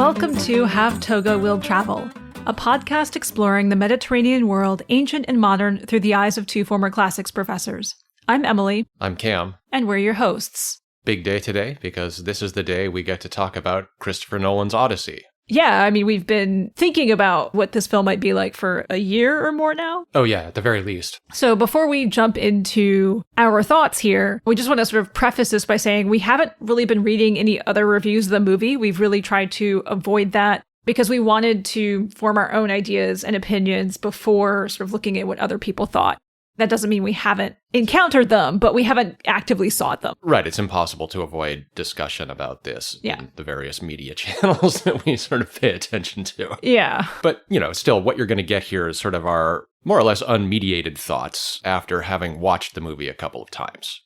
Welcome to Have Toga Will Travel, a podcast exploring the Mediterranean world, ancient and modern, through the eyes of two former classics professors. I'm Emily. I'm Cam. And we're your hosts. Big day today, because this is the day we get to talk about Christopher Nolan's Odyssey. Yeah, I mean, we've been thinking about what this film might be like for a year or more now. Oh yeah, at the very least. So before we jump into our thoughts here, we just want to sort of preface this by saying we haven't really been reading any other reviews of the movie. We've really tried to avoid that because we wanted to form our own ideas and opinions before sort of looking at what other people thought. That doesn't mean we haven't encountered them, but we haven't actively sought them. Right, it's impossible to avoid discussion about this in the various media channels that we sort of pay attention to. Yeah. But, still, what you're going to get here is sort of our more or less unmediated thoughts after having watched the movie a couple of times.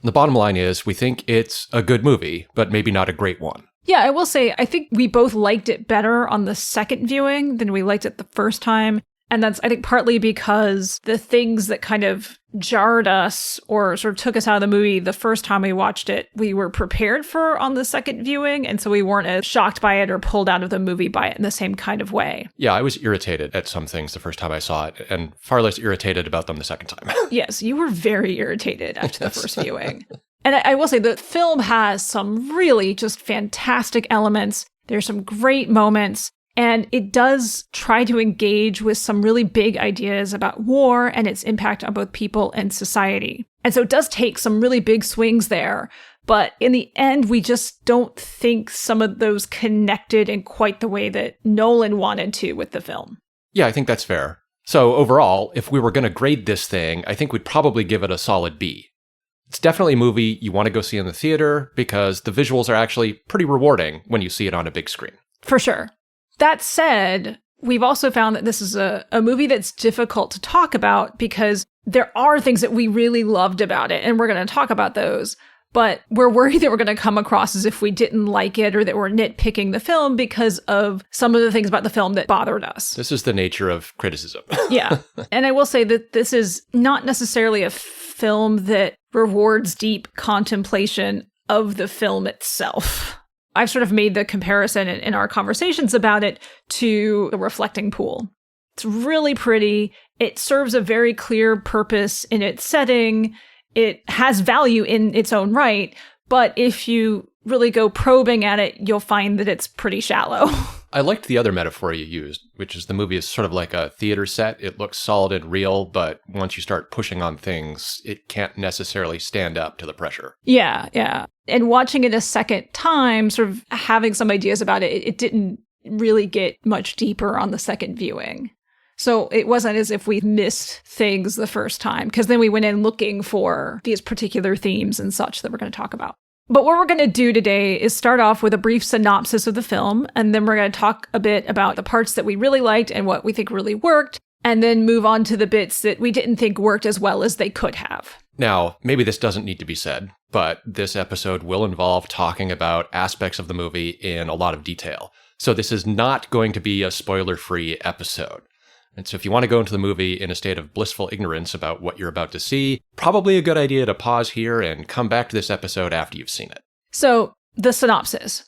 The bottom line is, we think it's a good movie, but maybe not a great one. Yeah, I will say, I think we both liked it better on the second viewing than we liked it the first time. And that's, I think, partly because the things that kind of jarred us or sort of took us out of the movie the first time we watched it, we were prepared for on the second viewing. And so we weren't as shocked by it or pulled out of the movie by it in the same kind of way. Yeah, I was irritated at some things the first time I saw it and far less irritated about them the second time. Yes, you were very irritated after the first viewing. And I will say the film has some really just fantastic elements. There's some great moments. And it does try to engage with some really big ideas about war and its impact on both people and society. And so it does take some really big swings there. But in the end, we just don't think some of those connected in quite the way that Nolan wanted to with the film. Yeah, I think that's fair. So overall, if we were going to grade this thing, I think we'd probably give it a solid B. It's definitely a movie you want to go see in the theater because the visuals are actually pretty rewarding when you see it on a big screen. For sure. That said, we've also found that this is a movie that's difficult to talk about because there are things that we really loved about it, and we're going to talk about those. But we're worried that we're going to come across as if we didn't like it or that we're nitpicking the film because of some of the things about the film that bothered us. This is the nature of criticism. Yeah. And I will say that this is not necessarily a film that rewards deep contemplation of the film itself. I've sort of made the comparison in our conversations about it to a reflecting pool. It's really pretty. It serves a very clear purpose in its setting. It has value in its own right. But if you really go probing at it, you'll find that it's pretty shallow. I liked the other metaphor you used, which is the movie is sort of like a theater set. It looks solid and real, but once you start pushing on things, it can't necessarily stand up to the pressure. Yeah. And watching it a second time, sort of having some ideas about it, it didn't really get much deeper on the second viewing. So it wasn't as if we missed things the first time, because then we went in looking for these particular themes and such that we're going to talk about. But what we're going to do today is start off with a brief synopsis of the film, and then we're going to talk a bit about the parts that we really liked and what we think really worked, and then move on to the bits that we didn't think worked as well as they could have. Now, maybe this doesn't need to be said, but this episode will involve talking about aspects of the movie in a lot of detail. So this is not going to be a spoiler-free episode. And so if you want to go into the movie in a state of blissful ignorance about what you're about to see, probably a good idea to pause here and come back to this episode after you've seen it. So, the synopsis.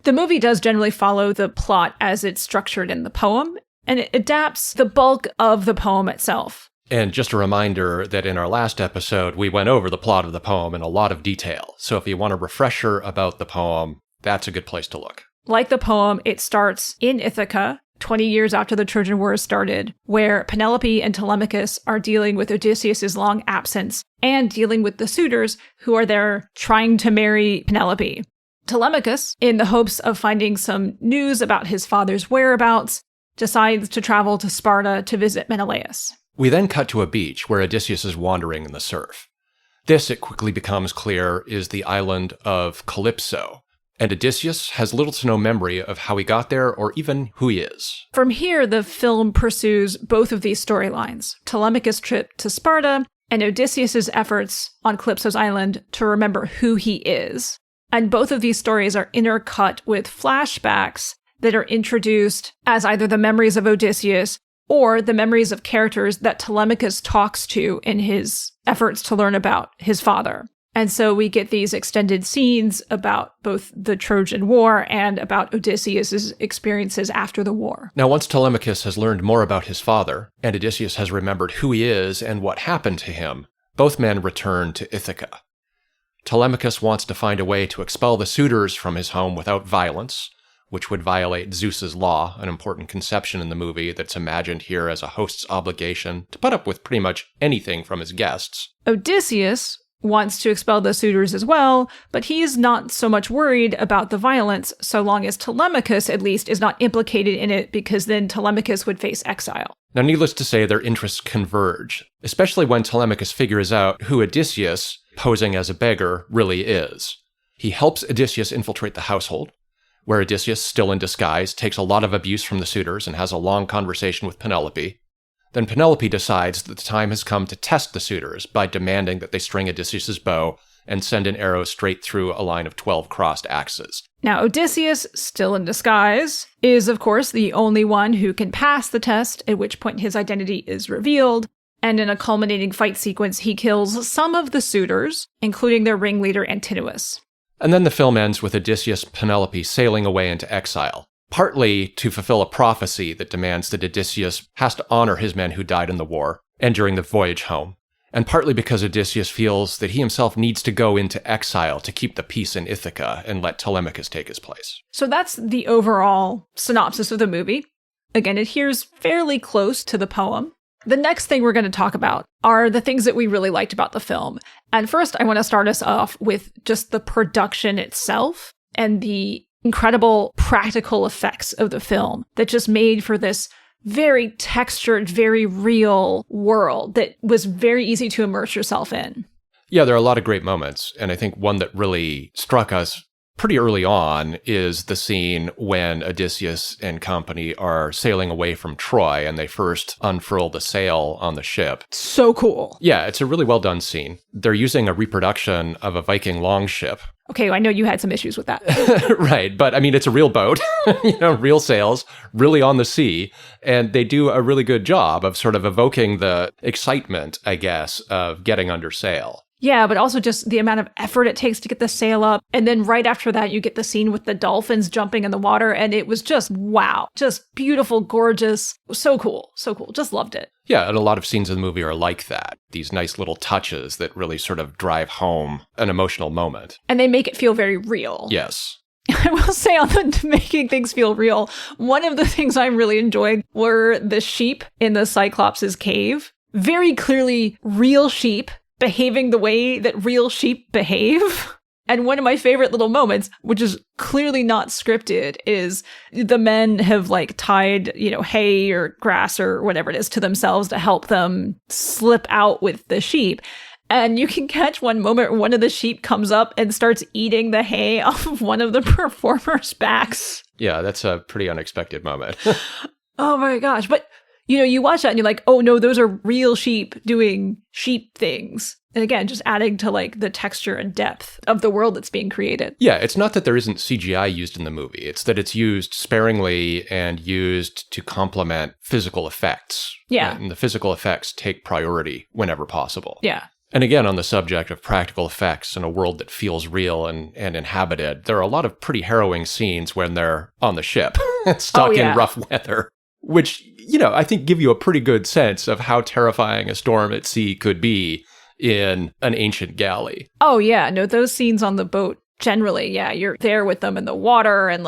The movie does generally follow the plot as it's structured in the poem, and it adapts the bulk of the poem itself. And just a reminder that in our last episode, we went over the plot of the poem in a lot of detail. So if you want a refresher about the poem, that's a good place to look. Like the poem, it starts in Ithaca, 20 years after the Trojan War started, where Penelope and Telemachus are dealing with Odysseus' long absence and dealing with the suitors who are there trying to marry Penelope. Telemachus, in the hopes of finding some news about his father's whereabouts, decides to travel to Sparta to visit Menelaus. We then cut to a beach where Odysseus is wandering in the surf. This, it quickly becomes clear, is the island of Calypso. And Odysseus has little to no memory of how he got there or even who he is. From here, the film pursues both of these storylines, Telemachus' trip to Sparta and Odysseus' efforts on Calypso's island to remember who he is. And both of these stories are intercut with flashbacks that are introduced as either the memories of Odysseus or the memories of characters that Telemachus talks to in his efforts to learn about his father. And so we get these extended scenes about both the Trojan War and about Odysseus' experiences after the war. Now, once Telemachus has learned more about his father, and Odysseus has remembered who he is and what happened to him, both men return to Ithaca. Telemachus wants to find a way to expel the suitors from his home without violence, which would violate Zeus's law, an important conception in the movie that's imagined here as a host's obligation to put up with pretty much anything from his guests. Odysseus wants to expel the suitors as well, but he's not so much worried about the violence so long as Telemachus, at least, is not implicated in it, because then Telemachus would face exile. Now, needless to say, their interests converge, especially when Telemachus figures out who Odysseus, posing as a beggar, really is. He helps Odysseus infiltrate the household, where Odysseus, still in disguise, takes a lot of abuse from the suitors and has a long conversation with Penelope. Then Penelope decides that the time has come to test the suitors by demanding that they string Odysseus' bow and send an arrow straight through a line of 12 crossed axes. Now, Odysseus, still in disguise, is of course the only one who can pass the test, at which point his identity is revealed. And in a culminating fight sequence, he kills some of the suitors, including their ringleader Antinous. And then the film ends with Odysseus and Penelope sailing away into exile, partly to fulfill a prophecy that demands that Odysseus has to honor his men who died in the war and during the voyage home, and partly because Odysseus feels that he himself needs to go into exile to keep the peace in Ithaca and let Telemachus take his place. So that's the overall synopsis of the movie. Again, it adheres fairly close to the poem. The next thing we're going to talk about are the things that we really liked about the film. And first, I want to start us off with just the production itself and the incredible practical effects of the film that just made for this very textured, very real world that was very easy to immerse yourself in. Yeah, there are a lot of great moments. And I think one that really struck us pretty early on is the scene when Odysseus and company are sailing away from Troy and they first unfurl the sail on the ship. So cool. Yeah, it's a really well done scene. They're using a reproduction of a Viking longship. Okay, I know you had some issues with that. Right, but I mean, it's a real boat, real sails, really on the sea, and they do a really good job of sort of evoking the excitement, I guess, of getting under sail. Yeah, but also just the amount of effort it takes to get the sail up. And then right after that, you get the scene with the dolphins jumping in the water. And it was just, wow, just beautiful, gorgeous. So cool. So cool. Just loved it. Yeah, and a lot of scenes in the movie are like that. These nice little touches that really sort of drive home an emotional moment. And they make it feel very real. Yes. I will say on the making things feel real, one of the things I really enjoyed were the sheep in the Cyclops' cave. Very clearly real sheep behaving the way that real sheep behave. And one of my favorite little moments, which is clearly not scripted, is the men have tied, hay or grass or whatever it is to themselves to help them slip out with the sheep. And you can catch one moment where one of the sheep comes up and starts eating the hay off of one of the performers' backs. Yeah, that's a pretty unexpected moment. Oh my gosh. But you watch that and you're like, oh no, those are real sheep doing sheep things. And again, just adding to the texture and depth of the world that's being created. Yeah, it's not that there isn't CGI used in the movie. It's that it's used sparingly and used to complement physical effects. Yeah. And the physical effects take priority whenever possible. Yeah. And again, on the subject of practical effects in a world that feels real and inhabited, there are a lot of pretty harrowing scenes when they're on the ship, stuck in rough weather, which, I think give you a pretty good sense of how terrifying a storm at sea could be in an ancient galley. Oh, yeah. No, those scenes on the boat, generally, yeah, you're there with them in the water and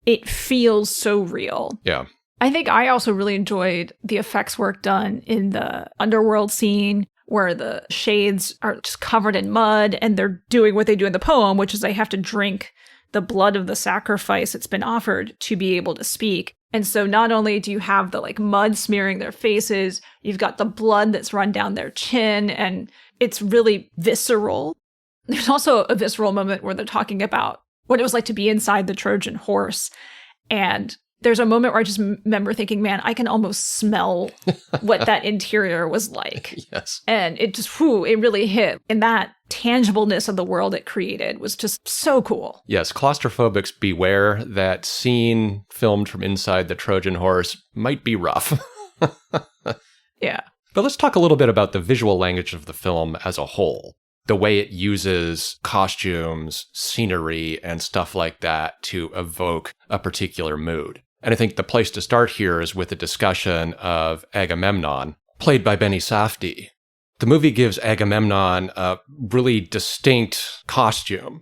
it feels so real. Yeah. I think I also really enjoyed the effects work done in the underworld scene where the shades are just covered in mud and they're doing what they do in the poem, which is they have to drink the blood of the sacrifice that's been offered to be able to speak. And so not only do you have the mud smearing their faces, you've got the blood that's run down their chin, and it's really visceral. There's also a visceral moment where they're talking about what it was like to be inside the Trojan horse. And there's a moment where I just remember thinking, man, I can almost smell what that interior was like. Yes. And it just, it really hit. And that tangibleness of the world it created was just so cool. Yes, claustrophobics beware. That scene filmed from inside the Trojan horse might be rough. Yeah. But let's talk a little bit about the visual language of the film as a whole. the way it uses costumes, scenery, and stuff like that to evoke a particular mood. And I think the place to start here is with a discussion of Agamemnon, played by Benny Safdie. The movie gives Agamemnon a really distinct costume.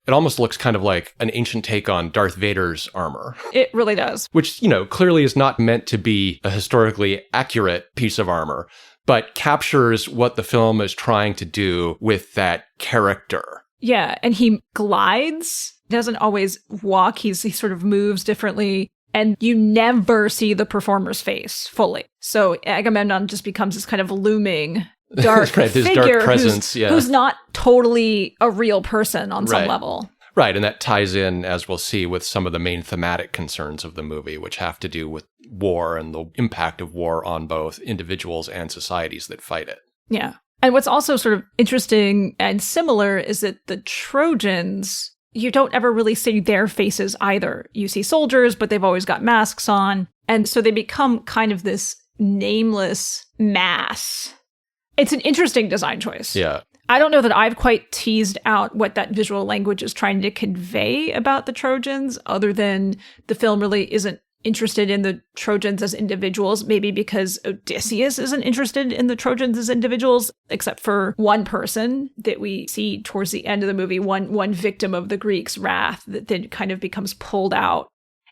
It almost looks kind of like an ancient take on Darth Vader's armor. It really does. Which, clearly is not meant to be a historically accurate piece of armor, but captures what the film is trying to do with that character. Yeah, and he glides, doesn't always walk, he sort of moves differently, and you never see the performer's face fully. So Agamemnon just becomes this kind of looming dark right, this figure dark presence, who's not totally a real person on some level. Right, and that ties in, as we'll see, with some of the main thematic concerns of the movie, which have to do with war and the impact of war on both individuals and societies that fight it. Yeah. And what's also sort of interesting and similar is that the Trojans, you don't ever really see their faces either. You see soldiers, but they've always got masks on. And so they become kind of this nameless mass. It's an interesting design choice. Yeah. I don't know that I've quite teased out what that visual language is trying to convey about the Trojans, other than the film really isn't interested in the Trojans as individuals, maybe because Odysseus isn't interested in the Trojans as individuals, except for one person that we see towards the end of the movie, one victim of the Greeks' wrath that then kind of becomes pulled out.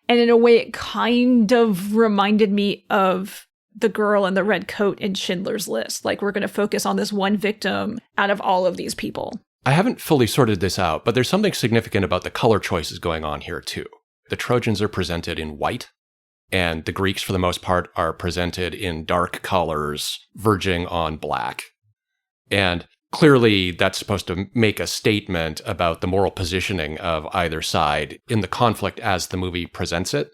And in a way, it kind of reminded me of the girl in the red coat in Schindler's List. Like, we're going to focus on this one victim out of all of these people. I haven't fully sorted this out, but there's something significant about the color choices going on here, too. The Trojans are presented in white, and the Greeks, for the most part, are presented in dark colors, verging on black. And clearly, that's supposed to make a statement about the moral positioning of either side in the conflict as the movie presents it.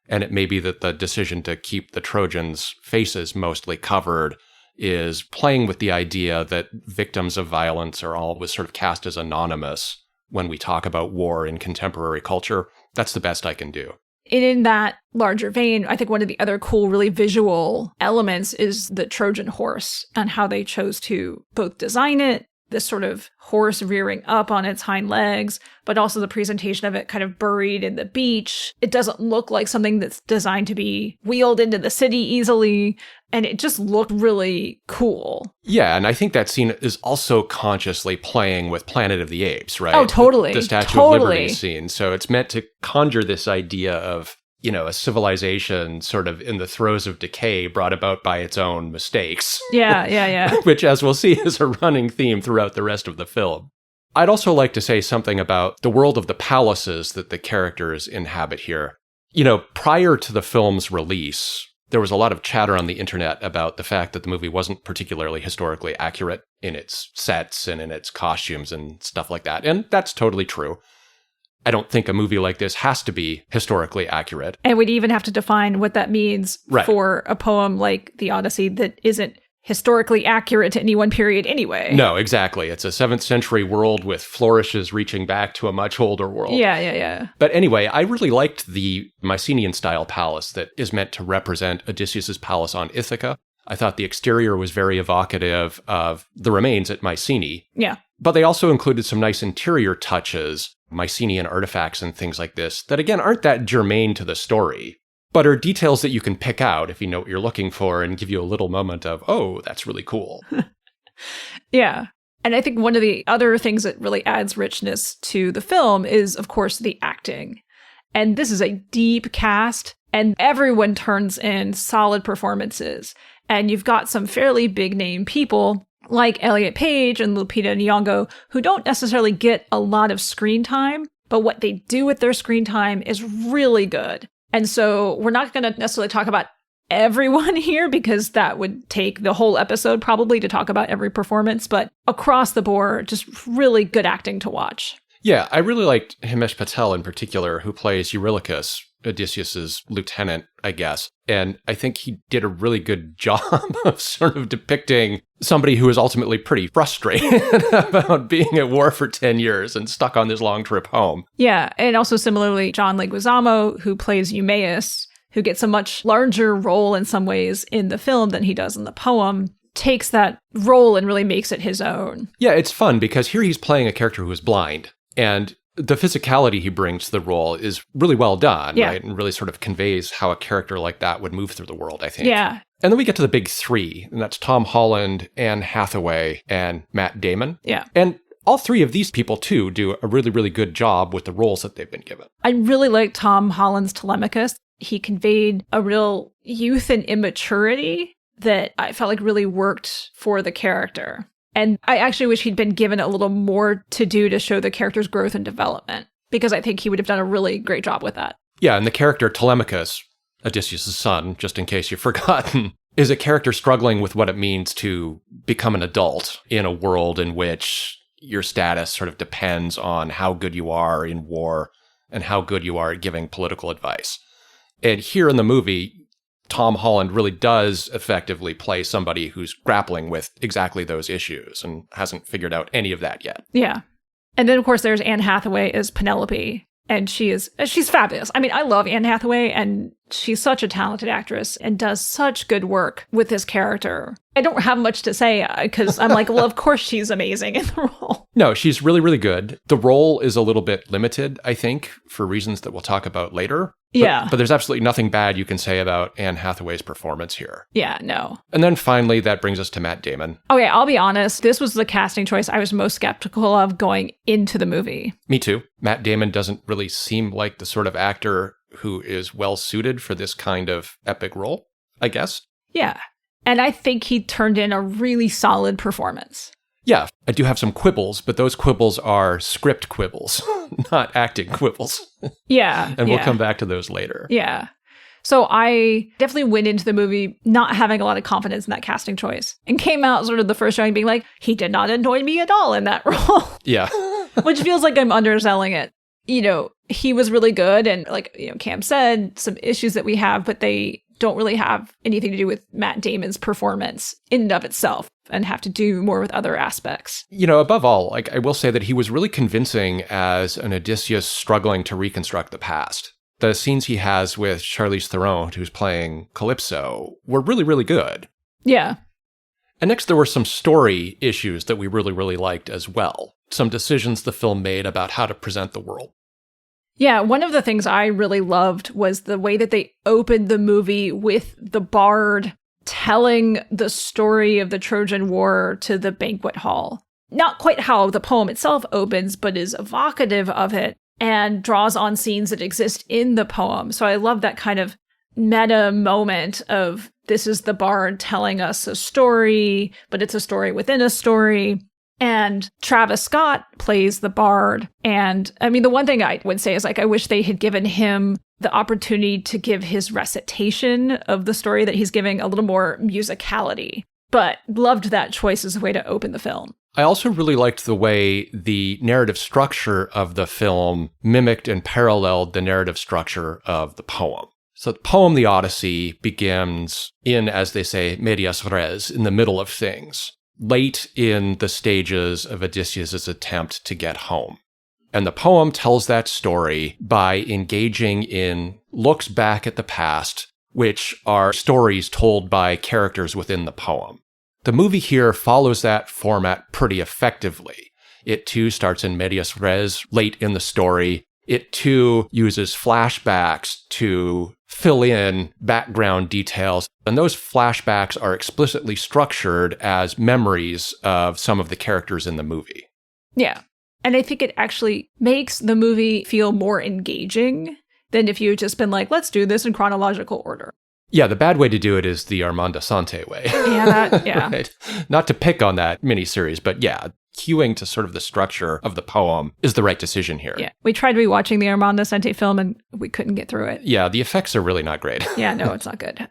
And it may be that the decision to keep the Trojans' faces mostly covered is playing with the idea that victims of violence are always sort of cast as anonymous when we talk about war in contemporary culture. That's the best I can do. In that larger vein, I think one of the other cool, really visual elements is the Trojan horse and how they chose to both design it, this sort of horse rearing up on its hind legs, but also the presentation of it kind of buried in the beach. It doesn't look like something that's designed to be wheeled into the city easily, and it just looked really cool. Yeah, and I think that scene is also consciously playing with Planet of the Apes, right? Oh, totally. The Statue of Liberty scene. So it's meant to conjure this idea of, a civilization sort of in the throes of decay brought about by its own mistakes. Yeah. Which, as we'll see, is a running theme throughout the rest of the film. I'd also like to say something about the world of the palaces that the characters inhabit here. Prior to the film's release, there was a lot of chatter on the internet about the fact that the movie wasn't particularly historically accurate in its sets and in its costumes and stuff like that. And that's totally true. I don't think a movie like this has to be historically accurate. And we'd even have to define what that means for a poem like the Odyssey that isn't historically accurate to any one period anyway. No, exactly. It's a 7th century world with flourishes reaching back to a much older world. Yeah. But anyway, I really liked the Mycenaean-style palace that is meant to represent Odysseus's palace on Ithaca. I thought the exterior was very evocative of the remains at Mycenae. Yeah. But they also included some nice interior touches, Mycenaean artifacts and things like this, that again aren't that germane to the story, but are details that you can pick out if you know what you're looking for and give you a little moment of, oh, that's really cool. Yeah. And I think one of the other things that really adds richness to the film is, of course, the acting. And this is a deep cast, and everyone turns in solid performances. And you've got some fairly big-name people like Elliot Page and Lupita Nyong'o, who don't necessarily get a lot of screen time, but what they do with their screen time is really good. And so we're not going to necessarily talk about everyone here because that would take the whole episode probably to talk about every performance, but across the board, just really good acting to watch. Yeah, I really liked Himesh Patel in particular, who plays Eurylochus, Odysseus's lieutenant, I guess. And I think he did a really good job of sort of depicting somebody who is ultimately pretty frustrated about being at war for 10 years and stuck on this long trip home. Yeah, and also similarly, John Leguizamo, who plays Eumaeus, who gets a much larger role in some ways in the film than he does in the poem. takes that role and really makes it his own. Yeah, it's fun because here he's playing a character who is blind, and the physicality he brings to the role is really well done, right? And really sort of conveys how a character like that would move through the world, I think. Yeah. And then we get to the big three, and that's Tom Holland, Anne Hathaway, and Matt Damon. Yeah. And all three of these people, too, do a really, really good job with the roles that they've been given. I really like Tom Holland's Telemachus. He conveyed a real youth and immaturity that I felt like really worked for the character. And I actually wish he'd been given a little more to do to show the character's growth and development, because I think he would have done a really great job with that. Yeah, and the character Telemachus, Odysseus' son, just in case you've forgotten, is a character struggling with what it means to become an adult in a world in which your status sort of depends on how good you are in war and how good you are at giving political advice. And here in the movie, Tom Holland really does effectively play somebody who's grappling with exactly those issues and hasn't figured out any of that yet. Yeah. And then, of course, there's Anne Hathaway as Penelope, and she's fabulous. I mean, I love Anne Hathaway, and she's such a talented actress and does such good work with this character. I don't have much to say because I'm like, well, of course she's amazing in the role. No, she's really, really good. The role is a little bit limited, I think, for reasons that we'll talk about later. But there's absolutely nothing bad you can say about Anne Hathaway's performance here. Yeah, no. And then finally, that brings us to Matt Damon. Okay, I'll be honest. This was the casting choice I was most skeptical of going into the movie. Me too. Matt Damon doesn't really seem like the sort of actor who is well suited for this kind of epic role, I guess. Yeah. And I think he turned in a really solid performance. Yeah, I do have some quibbles, but those quibbles are script quibbles, not acting quibbles. Yeah. And we'll come back to those later. Yeah. So I definitely went into the movie not having a lot of confidence in that casting choice and came out sort of the first showing being like, he did not annoy me at all in that role. Yeah. Which feels like I'm underselling it. You know, he was really good. And like, you know, Cam said, some issues that we have, but they don't really have anything to do with Matt Damon's performance in and of itself and have to do more with other aspects. You know, above all, like I will say that he was really convincing as an Odysseus struggling to reconstruct the past. The scenes he has with Charlize Theron, who's playing Calypso, were really, really good. Yeah. And next, there were some story issues that we really, really liked as well. Some decisions the film made about how to present the world. Yeah, one of the things I really loved was the way that they opened the movie with the bard telling the story of the Trojan War to the banquet hall. Not quite how the poem itself opens, but is evocative of it and draws on scenes that exist in the poem. So I love that kind of meta moment of this is the bard telling us a story, but it's a story within a story. And Travis Scott plays the bard. And I mean, the one thing I would say is like, I wish they had given him the opportunity to give his recitation of the story that he's giving a little more musicality, but loved that choice as a way to open the film. I also really liked the way the narrative structure of the film mimicked and paralleled the narrative structure of the poem. So the poem, the Odyssey, begins in, as they say, medias res, in the middle of things, late in the stages of Odysseus' attempt to get home. And the poem tells that story by engaging in looks back at the past, which are stories told by characters within the poem. The movie here follows that format pretty effectively. It too starts in medias res, late in the story. It too uses flashbacks to fill in background details. And those flashbacks are explicitly structured as memories of some of the characters in the movie. Yeah. And I think it actually makes the movie feel more engaging than if you had just been like, let's do this in chronological order. Yeah, the bad way to do it is the Armand Assante way. Yeah. Right? Not to pick on that miniseries, but yeah, hewing to sort of the structure of the poem is the right decision here. Yeah. We tried rewatching the Armand Assante film and we couldn't get through it. Yeah, the effects are really not great. Yeah, no, it's not good.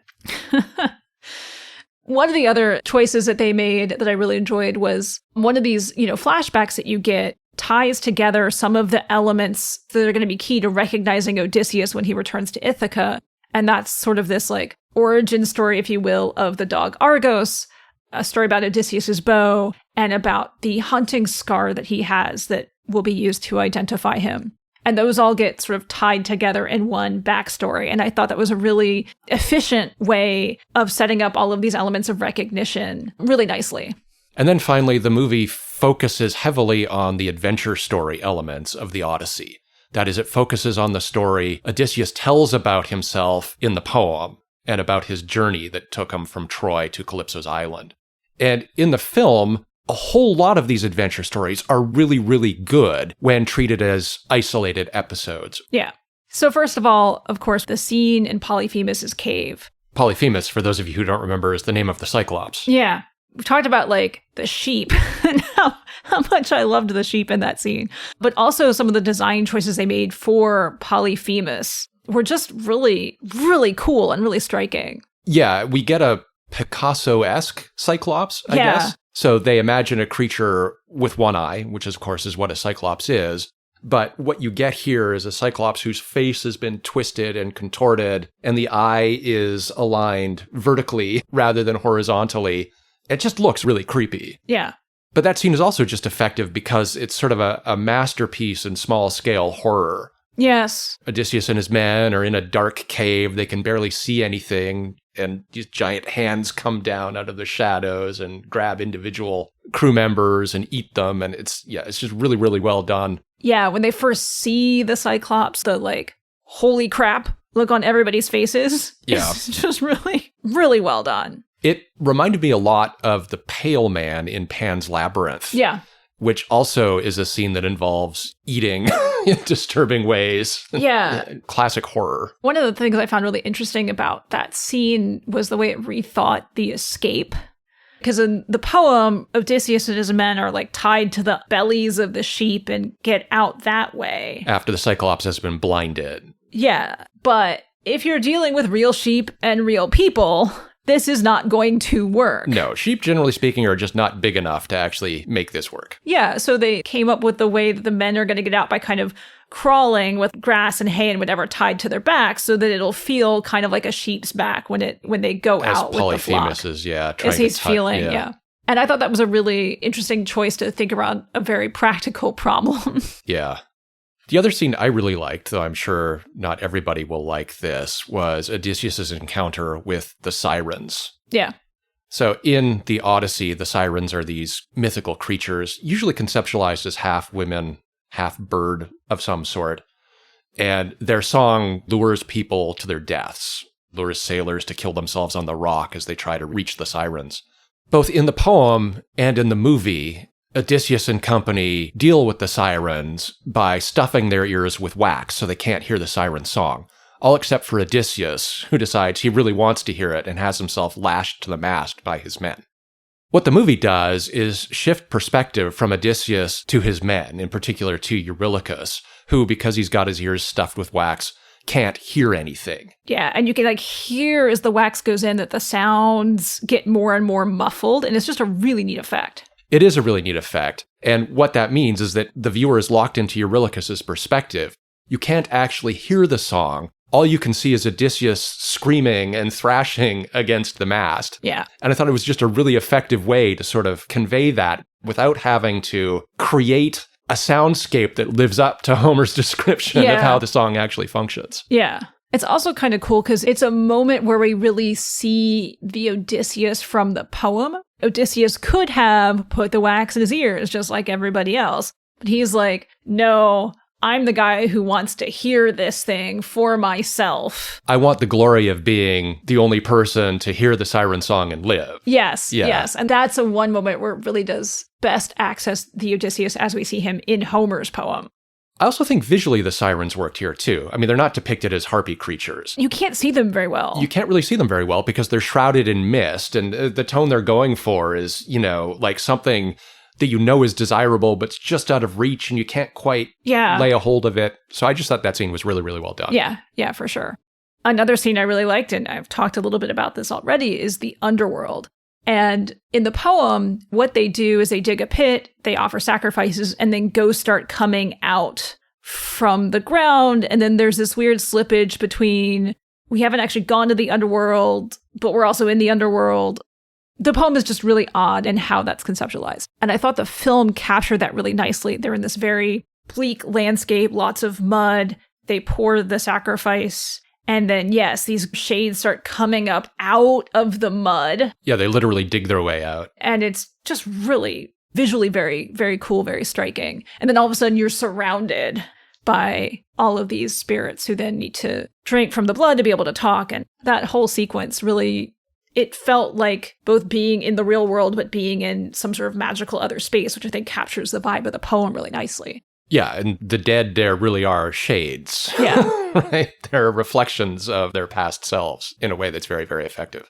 One of the other choices that they made that I really enjoyed was one of these, flashbacks that you get ties together some of the elements that are going to be key to recognizing Odysseus when he returns to Ithaca. And that's sort of this like origin story, if you will, of the dog Argos, a story about Odysseus's bow, and about the hunting scar that he has that will be used to identify him. And those all get sort of tied together in one backstory. And I thought that was a really efficient way of setting up all of these elements of recognition really nicely. And then finally, the movie focuses heavily on the adventure story elements of the Odyssey. That is, it focuses on the story Odysseus tells about himself in the poem and about his journey that took him from Troy to Calypso's island. And in the film, a whole lot of these adventure stories are really, really good when treated as isolated episodes. Yeah. So first of all, of course, the scene in Polyphemus' cave. Polyphemus, for those of you who don't remember, is the name of the Cyclops. Yeah. We talked about like the sheep and how much I loved the sheep in that scene. But also some of the design choices they made for Polyphemus were just really, really cool and really striking. Yeah, we get a Picasso-esque Cyclops, I guess. So they imagine a creature with one eye, which of course is what a Cyclops is. But what you get here is a Cyclops whose face has been twisted and contorted, and the eye is aligned vertically rather than horizontally. It just looks really creepy. Yeah. But that scene is also just effective because it's sort of a masterpiece in small-scale horror. Yes. Odysseus and his men are in a dark cave. They can barely see anything, and these giant hands come down out of the shadows and grab individual crew members and eat them. And it's just really, really well done. Yeah, when they first see the Cyclops, the like, holy crap look on everybody's faces. Yeah. It's just really, really well done. It reminded me a lot of the Pale Man in Pan's Labyrinth. Yeah. Which also is a scene that involves eating in disturbing ways. Yeah. Classic horror. One of the things I found really interesting about that scene was the way it rethought the escape. Because in the poem, Odysseus and his men are like tied to the bellies of the sheep and get out that way. After the Cyclops has been blinded. Yeah. But if you're dealing with real sheep and real people, this is not going to work. No, sheep, generally speaking, are just not big enough to actually make this work. Yeah, so they came up with the way that the men are going to get out by kind of crawling with grass and hay and whatever tied to their backs so that it'll feel kind of like a sheep's back when they go out with the flock. As Polyphemus is, trying as he's to feeling, yeah. And I thought that was a really interesting choice to think around a very practical problem. Yeah. The other scene I really liked, though I'm sure not everybody will like this, was Odysseus' encounter with the sirens. Yeah. So in the Odyssey, the sirens are these mythical creatures, usually conceptualized as half women, half bird of some sort. And their song lures people to their deaths, lures sailors to kill themselves on the rock as they try to reach the sirens. Both in the poem and in the movie, Odysseus and company deal with the sirens by stuffing their ears with wax so they can't hear the siren song, all except for Odysseus, who decides he really wants to hear it and has himself lashed to the mast by his men. What the movie does is shift perspective from Odysseus to his men, in particular to Eurylochus, who, because he's got his ears stuffed with wax, can't hear anything. Yeah, and you can hear as the wax goes in that the sounds get more and more muffled, and it's just a really neat effect. It is a really neat effect, and what that means is that the viewer is locked into Eurylochus' perspective. You can't actually hear the song. All you can see is Odysseus screaming and thrashing against the mast. Yeah. And I thought it was just a really effective way to sort of convey that without having to create a soundscape that lives up to Homer's description of how the song actually functions. Yeah. It's also kind of cool because it's a moment where we really see the Odysseus from the poem. Odysseus could have put the wax in his ears just like everybody else. But he's like, no, I'm the guy who wants to hear this thing for myself. I want the glory of being the only person to hear the siren song and live. Yes, yes. And that's a one moment where it really does best access the Odysseus as we see him in Homer's poem. I also think visually the sirens worked here too. I mean, they're not depicted as harpy creatures. You can't see them very well. You can't really see them very well because they're shrouded in mist, and the tone they're going for is, like something that is desirable, but it's just out of reach and you can't quite lay a hold of it. So I just thought that scene was really, really well done. Yeah, for sure. Another scene I really liked, and I've talked a little bit about this already, is the underworld. And in the poem, what they do is they dig a pit, they offer sacrifices, and then ghosts start coming out from the ground. And then there's this weird slippage between, we haven't actually gone to the underworld, but we're also in the underworld. The poem is just really odd in how that's conceptualized. And I thought the film captured that really nicely. They're in this very bleak landscape, lots of mud. They pour the sacrifice. And then, yes, these shades start coming up out of the mud. Yeah, they literally dig their way out. And it's just really visually very, very cool, very striking. And then all of a sudden you're surrounded by all of these spirits who then need to drink from the blood to be able to talk. And that whole sequence really, it felt like both being in the real world, but being in some sort of magical other space, which I think captures the vibe of the poem really nicely. Yeah, and the dead there really are shades. Yeah. Right? They're reflections of their past selves in a way that's very, very effective.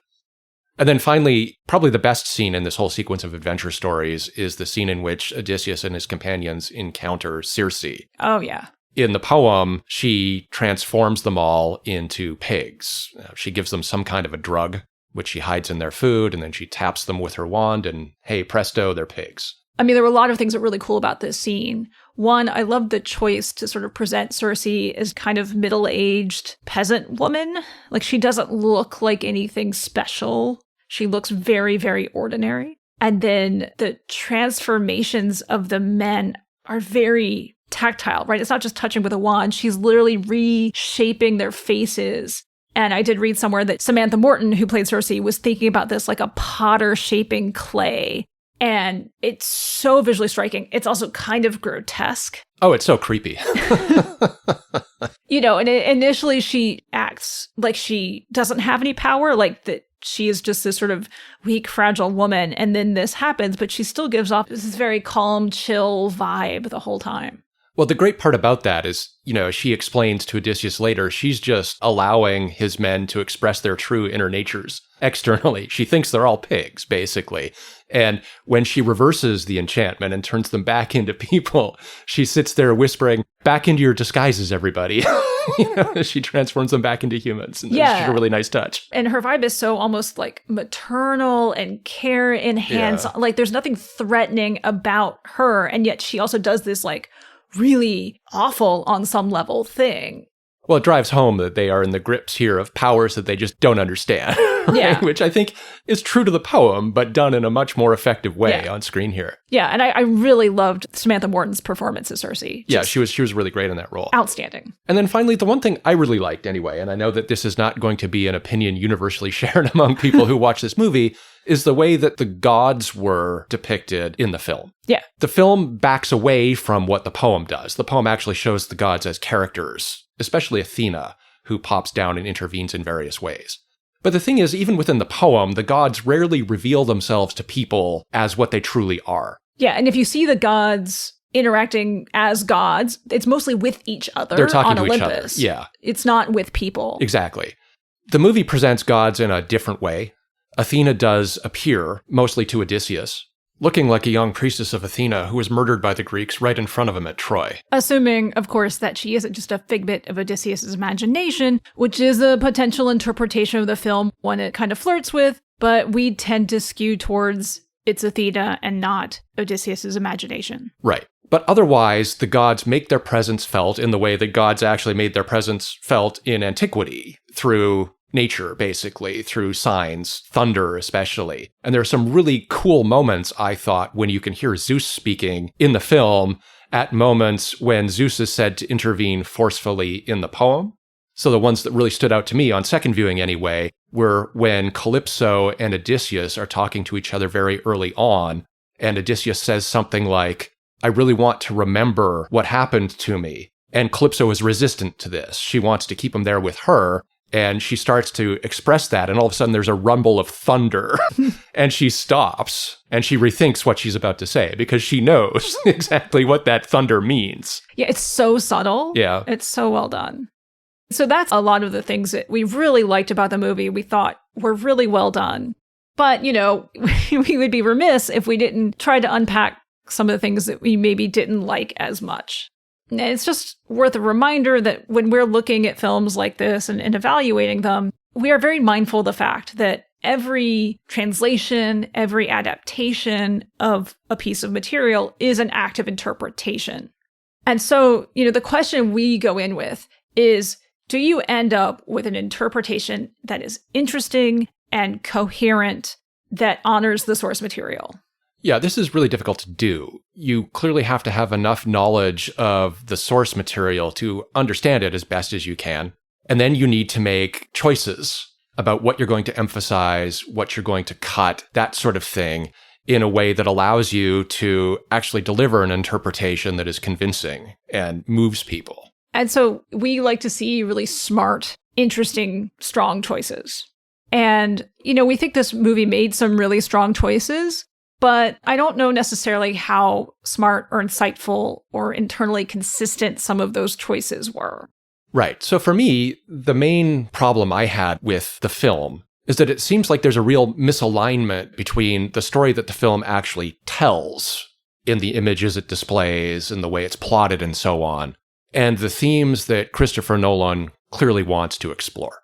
And then finally, probably the best scene in this whole sequence of adventure stories is the scene in which Odysseus and his companions encounter Circe. Oh, yeah. In the poem, she transforms them all into pigs. She gives them some kind of a drug, which she hides in their food, and then she taps them with her wand, and hey, presto, they're pigs. I mean, there were a lot of things that were really cool about this scene. One, I love the choice to sort of present Circe as kind of middle-aged peasant woman. Like, she doesn't look like anything special. She looks very, very ordinary. And then the transformations of the men are very tactile, right? It's not just touching with a wand. She's literally reshaping their faces. And I did read somewhere that Samantha Morton, who played Circe, was thinking about this like a potter shaping clay. And it's so visually striking. It's also kind of grotesque. Oh, it's so creepy. And initially she acts like she doesn't have any power, like that she is just this sort of weak, fragile woman. And then this happens, but she still gives off this very calm, chill vibe the whole time. Well, the great part about that is, she explains to Odysseus later, she's just allowing his men to express their true inner natures externally. She thinks they're all pigs, basically. And when she reverses the enchantment and turns them back into people, she sits there whispering, back into your disguises, everybody. She transforms them back into humans. And it's just a really nice touch. And her vibe is so almost like maternal and care enhanced. Yeah. Like there's nothing threatening about her. And yet she also does this like really awful on some level thing. Well, it drives home that they are in the grips here of powers that they just don't understand, right? Yeah. Which I think is true to the poem, but done in a much more effective way on screen here. Yeah, and I really loved Samantha Morton's performance as Circe. She was really great in that role. Outstanding. And then finally, the one thing I really liked anyway, and I know that this is not going to be an opinion universally shared among people who watch this movie, is the way that the gods were depicted in the film. Yeah. The film backs away from what the poem does. The poem actually shows the gods as characters, especially Athena, who pops down and intervenes in various ways. But the thing is, even within the poem, the gods rarely reveal themselves to people as what they truly are. Yeah, and if you see the gods interacting as gods, it's mostly with each other. They're talking on to Olympus. each other. Yeah. It's not with people. Exactly. The movie presents gods in a different way. Athena does appear, mostly to Odysseus, looking like a young priestess of Athena who was murdered by the Greeks right in front of him at Troy. Assuming, of course, that she isn't just a figment of Odysseus' imagination, which is a potential interpretation of the film, one it kind of flirts with, but we tend to skew towards it's Athena and not Odysseus' imagination. Right. But otherwise, the gods make their presence felt in the way that gods actually made their presence felt in antiquity, through nature, basically, through signs, thunder especially. And there are some really cool moments, I thought, when you can hear Zeus speaking in the film at moments when Zeus is said to intervene forcefully in the poem. So the ones that really stood out to me, on second viewing anyway, were when Calypso and Odysseus are talking to each other very early on, and Odysseus says something like, I really want to remember what happened to me. And Calypso is resistant to this. She wants to keep him there with her. And she starts to express that, and all of a sudden there's a rumble of thunder, and she stops, and she rethinks what she's about to say, because she knows exactly what that thunder means. Yeah, it's so subtle. Yeah. It's so well done. So that's a lot of the things that we really liked about the movie, we thought were really well done. But, we would be remiss if we didn't try to unpack some of the things that we maybe didn't like as much. And it's just worth a reminder that when we're looking at films like this and evaluating them, we are very mindful of the fact that every translation, every adaptation of a piece of material is an act of interpretation. And so, the question we go in with is, do you end up with an interpretation that is interesting and coherent, that honors the source material? Yeah, this is really difficult to do. You clearly have to have enough knowledge of the source material to understand it as best as you can. And then you need to make choices about what you're going to emphasize, what you're going to cut, that sort of thing, in a way that allows you to actually deliver an interpretation that is convincing and moves people. And so we like to see really smart, interesting, strong choices. And, we think this movie made some really strong choices, but I don't know necessarily how smart or insightful or internally consistent some of those choices were. Right. So for me, the main problem I had with the film is that it seems like there's a real misalignment between the story that the film actually tells in the images it displays and the way it's plotted and so on, and the themes that Christopher Nolan clearly wants to explore.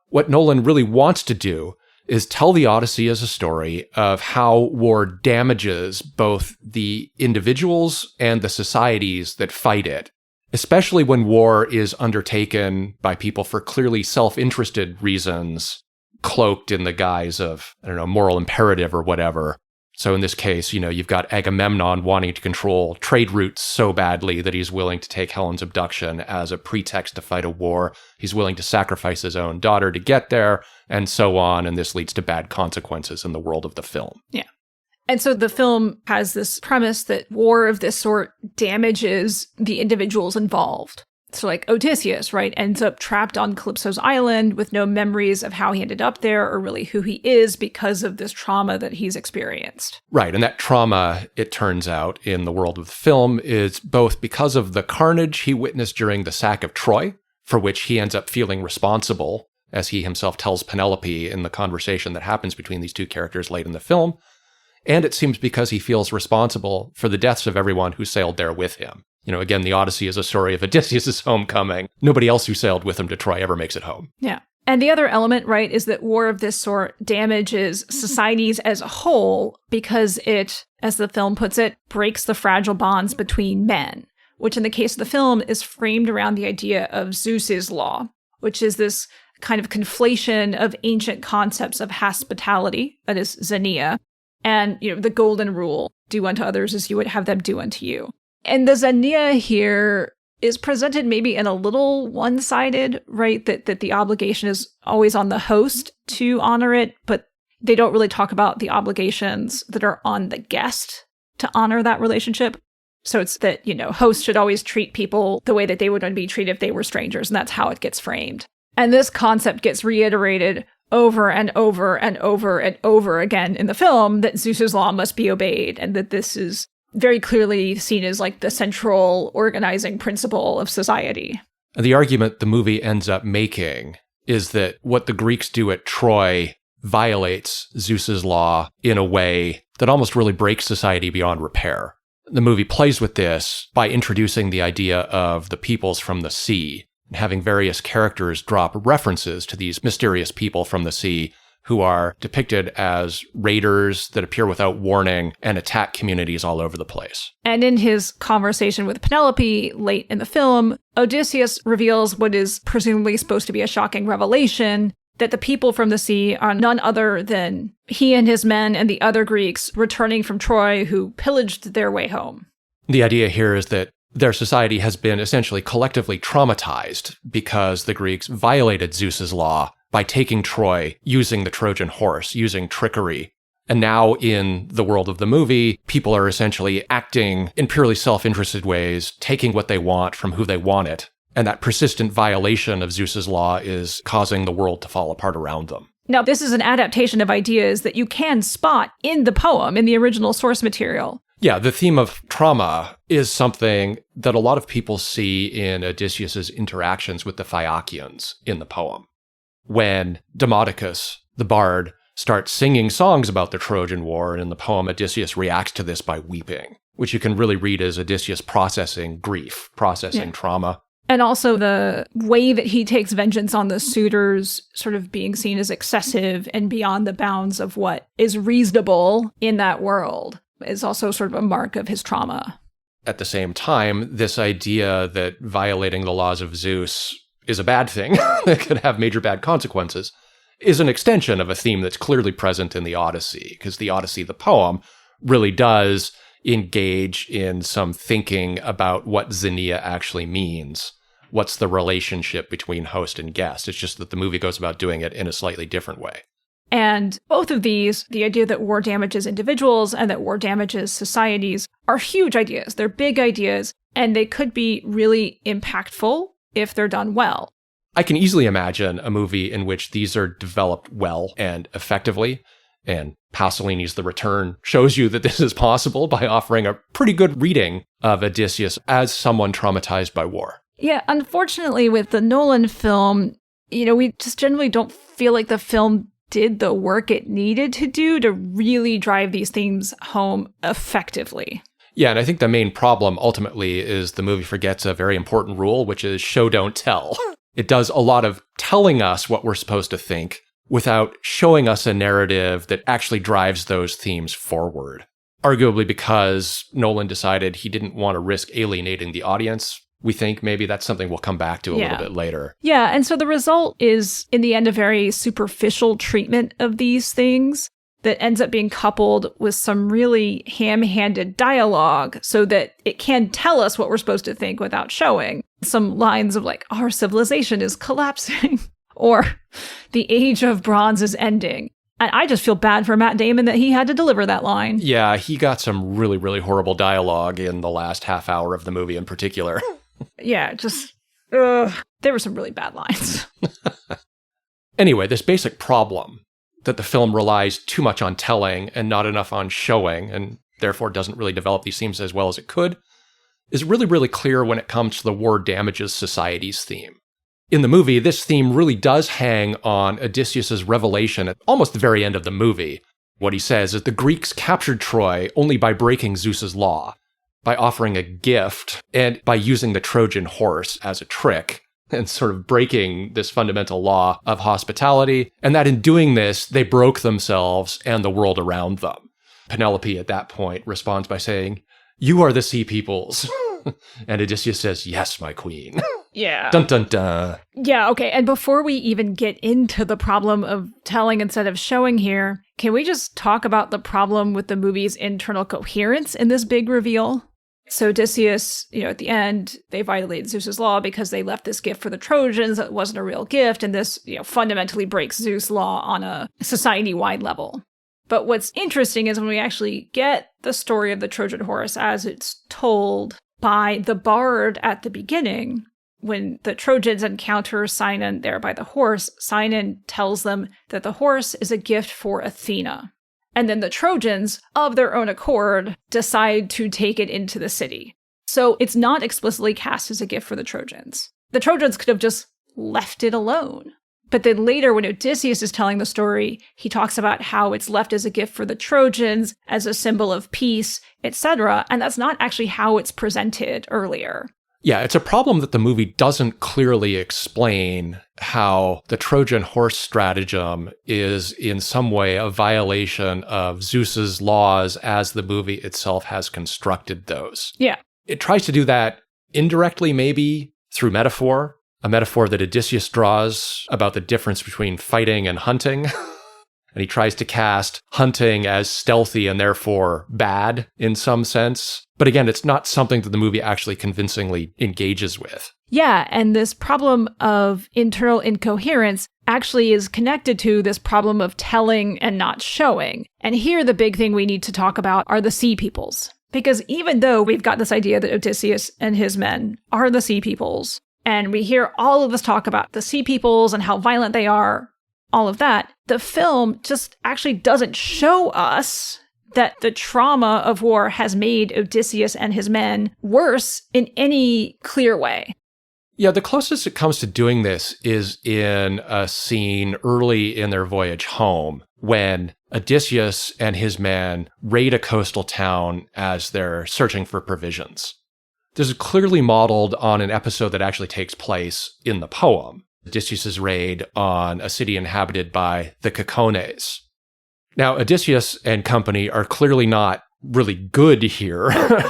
What Nolan really wants to do is tell the Odyssey as a story of how war damages both the individuals and the societies that fight it, especially when war is undertaken by people for clearly self-interested reasons, cloaked in the guise of, moral imperative or whatever. So in this case, you've got Agamemnon wanting to control trade routes so badly that he's willing to take Helen's abduction as a pretext to fight a war. He's willing to sacrifice his own daughter to get there, and so on. And this leads to bad consequences in the world of the film. Yeah. And so the film has this premise that war of this sort damages the individuals involved. So like Odysseus, right, ends up trapped on Calypso's island with no memories of how he ended up there or really who he is because of this trauma that he's experienced. Right, and that trauma, it turns out, in the world of the film is both because of the carnage he witnessed during the sack of Troy, for which he ends up feeling responsible, as he himself tells Penelope in the conversation that happens between these two characters late in the film, and it seems because he feels responsible for the deaths of everyone who sailed there with him. Again, the Odyssey is a story of Odysseus' homecoming. Nobody else who sailed with him to Troy ever makes it home. Yeah. And the other element, right, is that war of this sort damages societies as a whole because it, as the film puts it, breaks the fragile bonds between men, which in the case of the film is framed around the idea of Zeus's law, which is this kind of conflation of ancient concepts of hospitality, that is Xenia, and, the golden rule, do unto others as you would have them do unto you. And the Xenia here is presented maybe in a little one-sided, right? That the obligation is always on the host to honor it, but they don't really talk about the obligations that are on the guest to honor that relationship. So it's that, hosts should always treat people the way that they would be treated if they were strangers, and that's how it gets framed. And this concept gets reiterated over and over and over and over again in the film, that Zeus's law must be obeyed, and that this is very clearly seen as like the central organizing principle of society. The argument the movie ends up making is that what the Greeks do at Troy violates Zeus's law in a way that almost really breaks society beyond repair. The movie plays with this by introducing the idea of the peoples from the sea, and having various characters drop references to these mysterious people from the sea who are depicted as raiders that appear without warning and attack communities all over the place. And in his conversation with Penelope late in the film, Odysseus reveals what is presumably supposed to be a shocking revelation, that the people from the sea are none other than he and his men and the other Greeks returning from Troy who pillaged their way home. The idea here is that their society has been essentially collectively traumatized because the Greeks violated Zeus's law by taking Troy, using the Trojan horse, using trickery. And now in the world of the movie, people are essentially acting in purely self-interested ways, taking what they want from who they want it. And that persistent violation of Zeus's law is causing the world to fall apart around them. Now, this is an adaptation of ideas that you can spot in the poem, in the original source material. Yeah, the theme of trauma is something that a lot of people see in Odysseus's interactions with the Phaeacians in the poem. When Demodocus, the bard, starts singing songs about the Trojan War, and in the poem Odysseus reacts to this by weeping, which you can really read as Odysseus processing grief, processing trauma. And also the way that he takes vengeance on the suitors sort of being seen as excessive and beyond the bounds of what is reasonable in that world is also sort of a mark of his trauma. At the same time, this idea that violating the laws of Zeus is a bad thing that could have major bad consequences is an extension of a theme that's clearly present in the Odyssey, because the Odyssey, the poem, really does engage in some thinking about what Xenia actually means. What's the relationship between host and guest? It's just that the movie goes about doing it in a slightly different way. And both of these, the idea that war damages individuals and that war damages societies, are huge ideas. They're big ideas, and they could be really impactful if they're done well. I can easily imagine a movie in which these are developed well and effectively, and Pasolini's The Return shows you that this is possible by offering a pretty good reading of Odysseus as someone traumatized by war. Yeah, unfortunately with the Nolan film, we just generally don't feel like the film did the work it needed to do to really drive these themes home effectively. Yeah, and I think the main problem ultimately is the movie forgets a very important rule, which is show, don't tell. It does a lot of telling us what we're supposed to think without showing us a narrative that actually drives those themes forward. Arguably because Nolan decided he didn't want to risk alienating the audience. We think maybe that's something we'll come back to a little bit later. Yeah, and so the result is, in the end, a very superficial treatment of these things that ends up being coupled with some really ham-handed dialogue so that it can tell us what we're supposed to think without showing. Some lines of like, our civilization is collapsing, or the age of bronze is ending. And I just feel bad for Matt Damon that he had to deliver that line. Yeah, he got some really, really horrible dialogue in the last half hour of the movie in particular. Yeah, there were some really bad lines. Anyway, this basic problem that the film relies too much on telling and not enough on showing, and therefore doesn't really develop these themes as well as it could, is really, really clear when it comes to the war damages society's theme. In the movie, this theme really does hang on Odysseus' revelation at almost the very end of the movie. What he says is the Greeks captured Troy only by breaking Zeus's law, by offering a gift, and by using the Trojan horse as a trick, and sort of breaking this fundamental law of hospitality, and that in doing this, they broke themselves and the world around them. Penelope at that point responds by saying, "You are the sea peoples." And Odysseus says, "Yes, my queen." Yeah. Dun dun dun. Yeah, okay. And before we even get into the problem of telling instead of showing here, can we just talk about the problem with the movie's internal coherence in this big reveal? So Odysseus, at the end, they violated Zeus's law because they left this gift for the Trojans that wasn't a real gift, and this, fundamentally breaks Zeus' law on a society-wide level. But what's interesting is when we actually get the story of the Trojan horse as it's told by the bard at the beginning, when the Trojans encounter Sinon there by the horse, Sinon tells them that the horse is a gift for Athena. And then the Trojans, of their own accord, decide to take it into the city. So it's not explicitly cast as a gift for the Trojans. The Trojans could have just left it alone. But then later, when Odysseus is telling the story, he talks about how it's left as a gift for the Trojans, as a symbol of peace, etc. And that's not actually how it's presented earlier. Yeah, it's a problem that the movie doesn't clearly explain how the Trojan horse stratagem is in some way a violation of Zeus's laws as the movie itself has constructed those. Yeah. It tries to do that indirectly, maybe through metaphor, a metaphor that Odysseus draws about the difference between fighting and hunting. And he tries to cast hunting as stealthy and therefore bad in some sense. But again, it's not something that the movie actually convincingly engages with. Yeah, and this problem of internal incoherence actually is connected to this problem of telling and not showing. And here the big thing we need to talk about are the sea peoples. Because even though we've got this idea that Odysseus and his men are the sea peoples, and we hear all of this talk about the sea peoples and how violent they are, all of that, the film just actually doesn't show us that the trauma of war has made Odysseus and his men worse in any clear way. Yeah, the closest it comes to doing this is in a scene early in their voyage home when Odysseus and his men raid a coastal town as they're searching for provisions. This is clearly modeled on an episode that actually takes place in the poem, Odysseus' raid on a city inhabited by the Cacones. Now, Odysseus and company are clearly not really good here,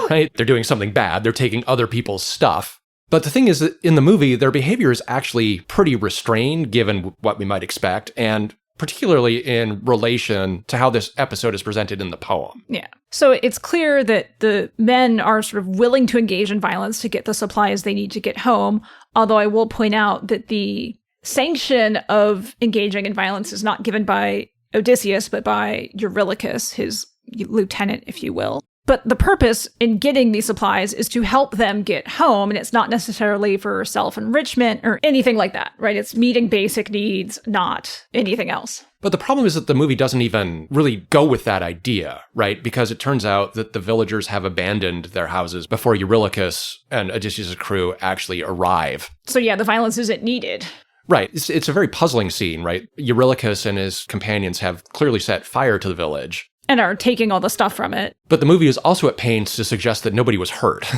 right? They're doing something bad. They're taking other people's stuff. But the thing is that in the movie, their behavior is actually pretty restrained, given what we might expect, and particularly in relation to how this episode is presented in the poem. Yeah. So it's clear that the men are sort of willing to engage in violence to get the supplies they need to get home, although I will point out that the sanction of engaging in violence is not given by Odysseus, but by Eurylochus, his lieutenant, if you will. But the purpose in getting these supplies is to help them get home, and it's not necessarily for self-enrichment or anything like that, right? It's meeting basic needs, not anything else. But the problem is that the movie doesn't even really go with that idea, right? Because it turns out that the villagers have abandoned their houses before Eurylochus and Odysseus' crew actually arrive. So yeah, the violence isn't needed. Right. It's a very puzzling scene, right? Eurylochus and his companions have clearly set fire to the village. And are taking all the stuff from it. But the movie is also at pains to suggest that nobody was hurt.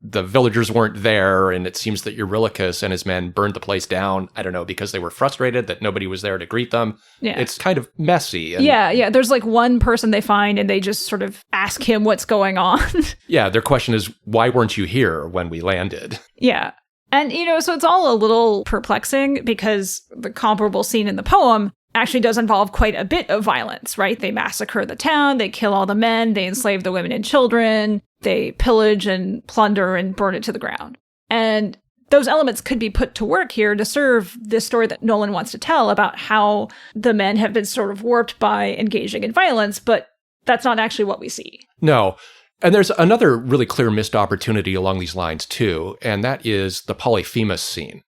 The villagers weren't there, and it seems that Eurylochus and his men burned the place down, I don't know, because they were frustrated that nobody was there to greet them. Yeah. It's kind of messy. And yeah. There's like one person they find, and they just sort of ask him what's going on. Yeah, their question is, why weren't you here when we landed? Yeah. And, so it's all a little perplexing because the comparable scene in the poem actually does involve quite a bit of violence, right? They massacre the town, they kill all the men, they enslave the women and children, they pillage and plunder and burn it to the ground. And those elements could be put to work here to serve this story that Nolan wants to tell about how the men have been sort of warped by engaging in violence, but that's not actually what we see. No. And there's another really clear missed opportunity along these lines too, and that is the Polyphemus scene.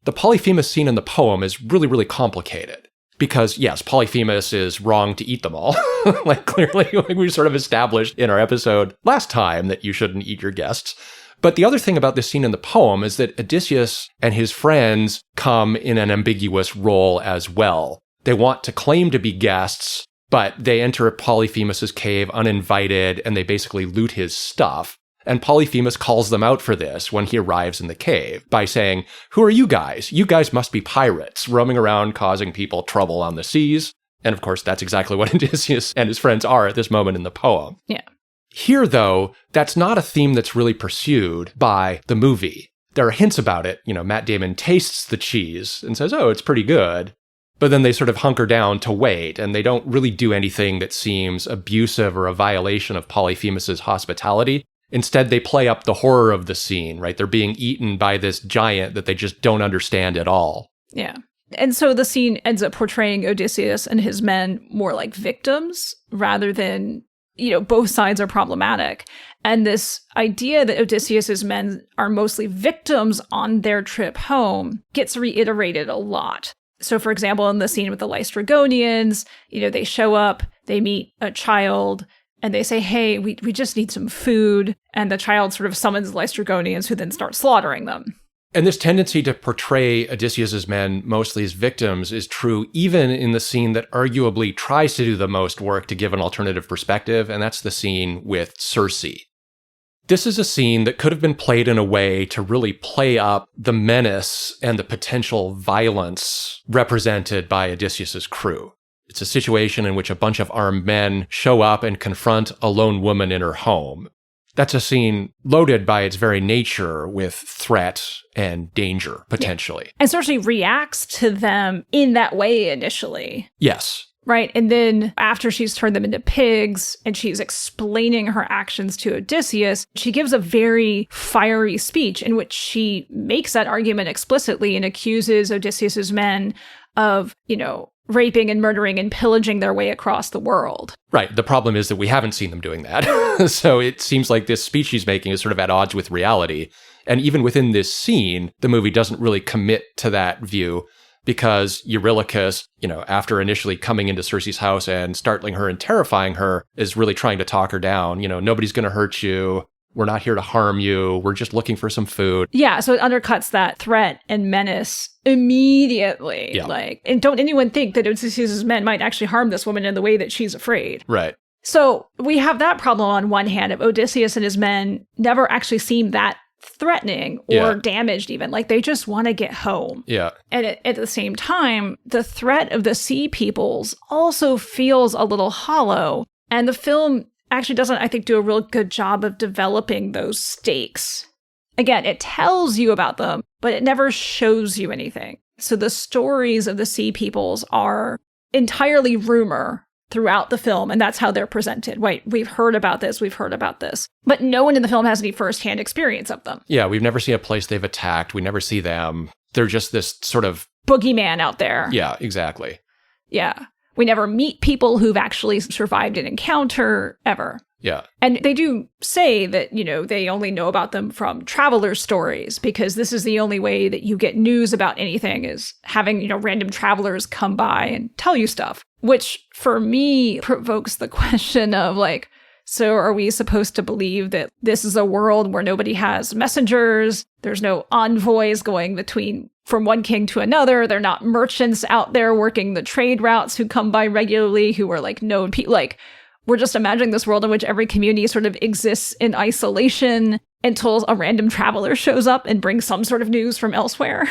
The Polyphemus scene in the poem is really, really complicated. Because, yes, Polyphemus is wrong to eat them all. Clearly, we sort of established in our episode last time that you shouldn't eat your guests. But the other thing about this scene in the poem is that Odysseus and his friends come in an ambiguous role as well. They want to claim to be guests, but they enter Polyphemus's cave uninvited, and they basically loot his stuff. And Polyphemus calls them out for this when he arrives in the cave by saying, "Who are you guys? You guys must be pirates, roaming around causing people trouble on the seas." And of course, that's exactly what Odysseus and his friends are at this moment in the poem. Yeah. Here, though, that's not a theme that's really pursued by the movie. There are hints about it. Matt Damon tastes the cheese and says, "Oh, it's pretty good." But then they sort of hunker down to wait, and they don't really do anything that seems abusive or a violation of Polyphemus's hospitality. Instead, they play up the horror of the scene, right? They're being eaten by this giant that they just don't understand at all. Yeah. And so the scene ends up portraying Odysseus and his men more like victims rather than, both sides are problematic. And this idea that Odysseus's men are mostly victims on their trip home gets reiterated a lot. So, for example, in the scene with the Lystragonians, they show up, they meet a child, and they say, "Hey, we just need some food." And the child sort of summons the Lystragonians, who then start slaughtering them. And this tendency to portray Odysseus's men mostly as victims is true even in the scene that arguably tries to do the most work to give an alternative perspective, and that's the scene with Circe. This is a scene that could have been played in a way to really play up the menace and the potential violence represented by Odysseus's crew. It's a situation in which a bunch of armed men show up and confront a lone woman in her home. That's a scene loaded by its very nature with threat and danger, potentially. Yeah. And Circe reacts to them in that way initially. Yes. Right? And then after she's turned them into pigs and she's explaining her actions to Odysseus, she gives a very fiery speech in which she makes that argument explicitly and accuses Odysseus's men of, raping and murdering and pillaging their way across the world. Right. The problem is that we haven't seen them doing that. So it seems like this speech she's making is sort of at odds with reality. And even within this scene, the movie doesn't really commit to that view because Eurylochus, after initially coming into Circe's house and startling her and terrifying her, is really trying to talk her down. Nobody's going to hurt you. We're not here to harm you. We're just looking for some food. Yeah, so it undercuts that threat and menace immediately. Yeah. And don't anyone think that Odysseus' men might actually harm this woman in the way that she's afraid. Right. So we have that problem on one hand of Odysseus and his men never actually seem that threatening or damaged even. They just want to get home. Yeah. And at the same time, the threat of the sea peoples also feels a little hollow. And the film actually doesn't, I think, do a real good job of developing those stakes. Again, it tells you about them, but it never shows you anything. So the stories of the sea peoples are entirely rumor throughout the film, and that's how they're presented. Right, we've heard about this, but no one in the film has any firsthand experience of them. Yeah, we've never seen a place they've attacked. We never see them. They're just this sort of boogeyman out there. Yeah, exactly. Yeah. We never meet people who've actually survived an encounter ever. Yeah. And they do say that, they only know about them from traveler stories, because this is the only way that you get news about anything, is having, random travelers come by and tell you stuff, which for me provokes the question of like, so are we supposed to believe that this is a world where nobody has messengers? There's no envoys going from one king to another. They're not merchants out there working the trade routes who come by regularly, who are like known people. Like, we're just imagining this world in which every community sort of exists in isolation until a random traveler shows up and brings some sort of news from elsewhere.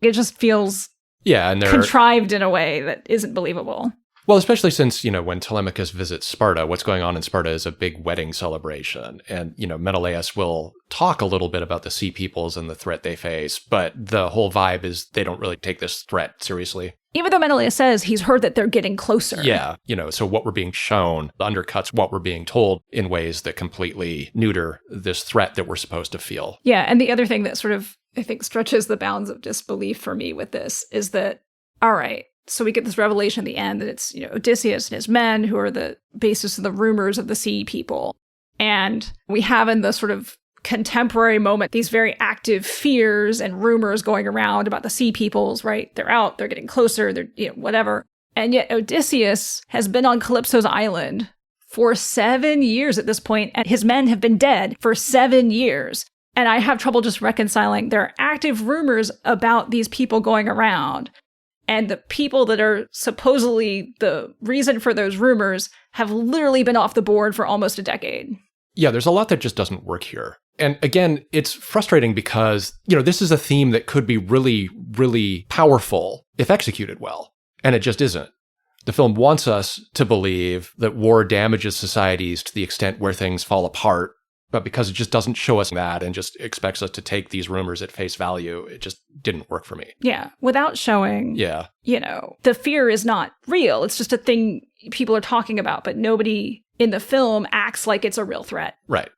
It just feels contrived in a way that isn't believable. Well, especially since, when Telemachus visits Sparta, what's going on in Sparta is a big wedding celebration. And, Menelaus will talk a little bit about the sea peoples and the threat they face, but the whole vibe is they don't really take this threat seriously. Even though Menelaus says he's heard that they're getting closer. Yeah, so what we're being shown undercuts what we're being told in ways that completely neuter this threat that we're supposed to feel. Yeah, and the other thing that sort of, I think, stretches the bounds of disbelief for me with this is that, all right, so we get this revelation at the end that it's, Odysseus and his men who are the basis of the rumors of the sea people. And we have in the sort of contemporary moment these very active fears and rumors going around about the sea peoples, right? They're out, they're getting closer, they're, whatever. And yet Odysseus has been on Calypso's island for 7 years at this point, and his men have been dead for 7 years. And I have trouble just reconciling. There are active rumors about these people going around. And the people that are supposedly the reason for those rumors have literally been off the board for almost a decade. Yeah, there's a lot that just doesn't work here. And again, it's frustrating because, this is a theme that could be really, really powerful if executed well. And it just isn't. The film wants us to believe that war damages societies to the extent where things fall apart. But because it just doesn't show us that and just expects us to take these rumors at face value, it just didn't work for me. Yeah, without showing, the fear is not real. It's just a thing people are talking about, but nobody in the film acts like it's a real threat. Right.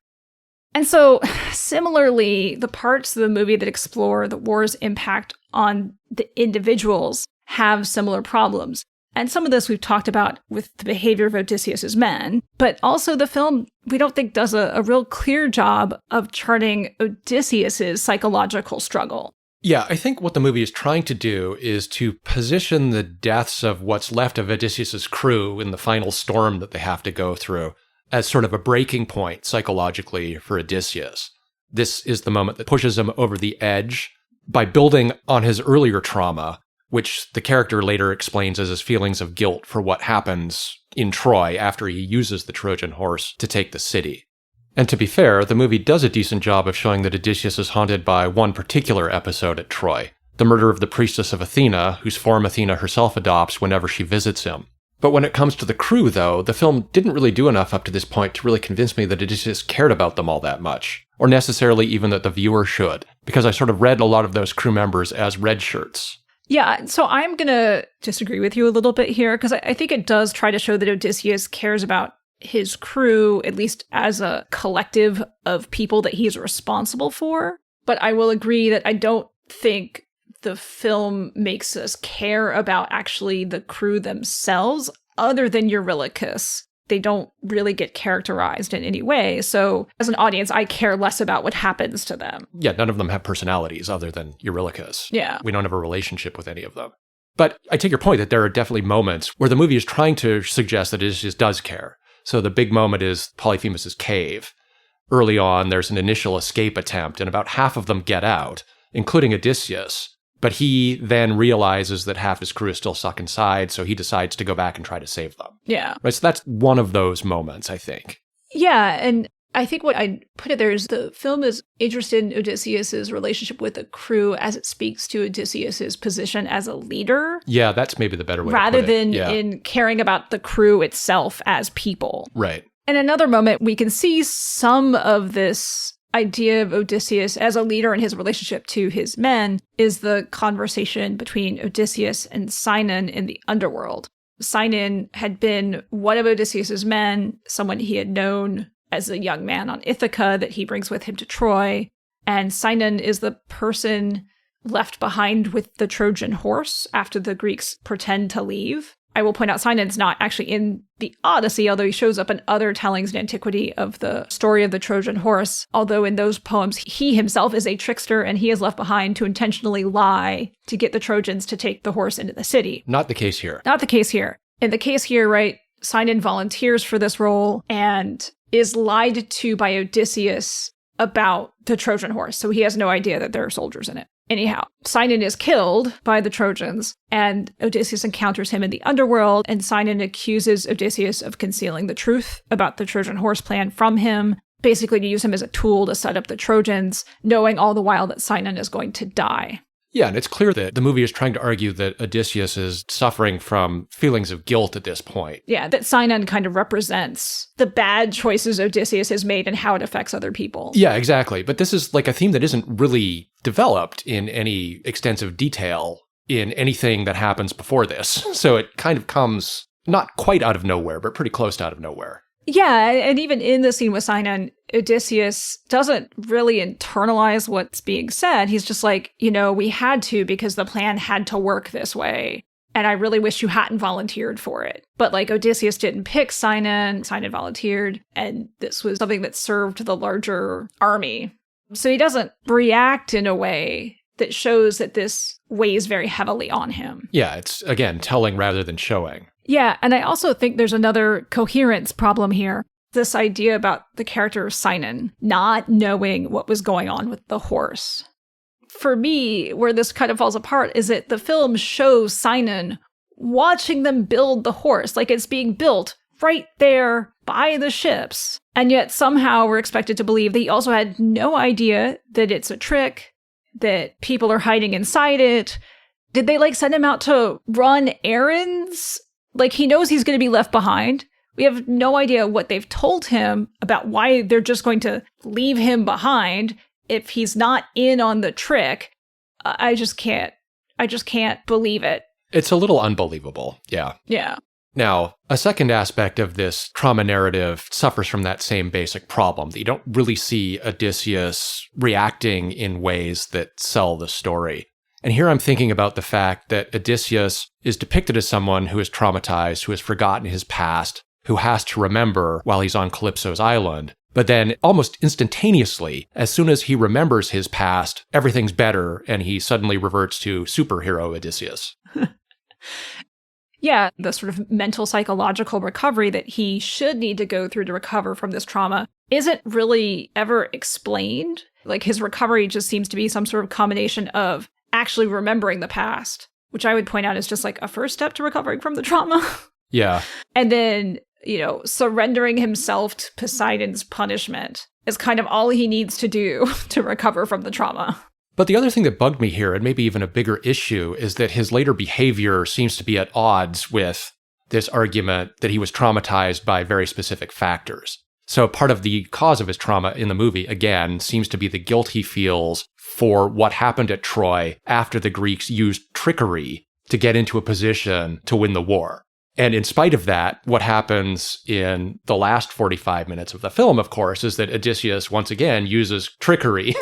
And so, similarly, the parts of the movie that explore the war's impact on the individuals have similar problems. And some of this we've talked about with the behavior of Odysseus's men, but also the film, we don't think, does a real clear job of charting Odysseus's psychological struggle. Yeah, I think what the movie is trying to do is to position the deaths of what's left of Odysseus's crew in the final storm that they have to go through as sort of a breaking point psychologically for Odysseus. This is the moment that pushes him over the edge by building on his earlier trauma, which the character later explains as his feelings of guilt for what happens in Troy after he uses the Trojan horse to take the city. And to be fair, the movie does a decent job of showing that Odysseus is haunted by one particular episode at Troy, the murder of the priestess of Athena, whose form Athena herself adopts whenever she visits him. But when it comes to the crew, though, the film didn't really do enough up to this point to really convince me that Odysseus cared about them all that much, or necessarily even that the viewer should, because I sort of read a lot of those crew members as red shirts. Yeah, so I'm going to disagree with you a little bit here, because I think it does try to show that Odysseus cares about his crew, at least as a collective of people that he's responsible for. But I will agree that I don't think the film makes us care about actually the crew themselves, other than Eurylochus. They don't really get characterized in any way. So as an audience, I care less about what happens to them. Yeah, none of them have personalities other than Eurylochus. Yeah. We don't have a relationship with any of them. But I take your point that there are definitely moments where the movie is trying to suggest that Odysseus does care. So the big moment is Polyphemus' cave. Early on, there's an initial escape attempt, and about half of them get out, including Odysseus. But he then realizes that half his crew is still stuck inside, so he decides to go back and try to save them. Yeah. Right, so that's one of those moments, I think. Yeah, and I think what I'd put it there is the film is interested in Odysseus's relationship with the crew as it speaks to Odysseus's position as a leader. Yeah, that's maybe the better way rather to put it. than in caring about the crew itself as people. Right. In another moment, we can see some of this idea of Odysseus as a leader in his relationship to his men is the conversation between Odysseus and Sinon in the underworld. Sinon had been one of Odysseus's men, someone he had known as a young man on Ithaca that he brings with him to Troy. And Sinon is the person left behind with the Trojan horse after the Greeks pretend to leave. I will point out Sinon's not actually in the Odyssey, although he shows up in other tellings in antiquity of the story of the Trojan horse. Although in those poems, he himself is a trickster and he is left behind to intentionally lie to get the Trojans to take the horse into the city. Not the case here. Not the case here. In the case here, right, Sinon volunteers for this role and is lied to by Odysseus about the Trojan horse. So he has no idea that there are soldiers in it. Anyhow, Sinon is killed by the Trojans, and Odysseus encounters him in the underworld, and Sinon accuses Odysseus of concealing the truth about the Trojan horse plan from him, basically to use him as a tool to set up the Trojans, knowing all the while that Sinon is going to die. Yeah, and it's clear that the movie is trying to argue that Odysseus is suffering from feelings of guilt at this point. Yeah, that Sinon kind of represents the bad choices Odysseus has made and how it affects other people. Yeah, exactly. But this is like a theme that isn't really developed in any extensive detail in anything that happens before this. So it kind of comes not quite out of nowhere, but pretty close to out of nowhere. Yeah, and even in the scene with Sinon, Odysseus doesn't really internalize what's being said. He's just like, we had to because the plan had to work this way. And I really wish you hadn't volunteered for it. But like Odysseus didn't pick Sinon volunteered. And this was something that served the larger army. So he doesn't react in a way that shows that this weighs very heavily on him. Yeah, it's, again, telling rather than showing. Yeah, and I also think there's another coherence problem here. This idea about the character of Sinon not knowing what was going on with the horse. For me, where this kind of falls apart is that the film shows Sinon watching them build the horse, like it's being built right there by the ships. And yet somehow we're expected to believe that he also had no idea that it's a trick, that people are hiding inside it. Did they send him out to run errands? Like, he knows he's going to be left behind. We have no idea what they've told him about why they're just going to leave him behind if he's not in on the trick. I just can't believe it. It's a little unbelievable. Yeah. Yeah. Now, a second aspect of this trauma narrative suffers from that same basic problem, that you don't really see Odysseus reacting in ways that sell the story. And here I'm thinking about the fact that Odysseus is depicted as someone who is traumatized, who has forgotten his past, who has to remember while he's on Calypso's island. But then almost instantaneously, as soon as he remembers his past, everything's better and he suddenly reverts to superhero Odysseus. Yeah, the sort of mental psychological recovery that he should need to go through to recover from this trauma isn't really ever explained. Like, his recovery just seems to be some sort of combination of actually remembering the past, which I would point out is just like a first step to recovering from the trauma. Yeah. And then, surrendering himself to Poseidon's punishment is kind of all he needs to do to recover from the trauma. But the other thing that bugged me here, and maybe even a bigger issue, is that his later behavior seems to be at odds with this argument that he was traumatized by very specific factors. So part of the cause of his trauma in the movie, again, seems to be the guilt he feels for what happened at Troy after the Greeks used trickery to get into a position to win the war. And in spite of that, what happens in the last 45 minutes of the film, of course, is that Odysseus once again uses trickery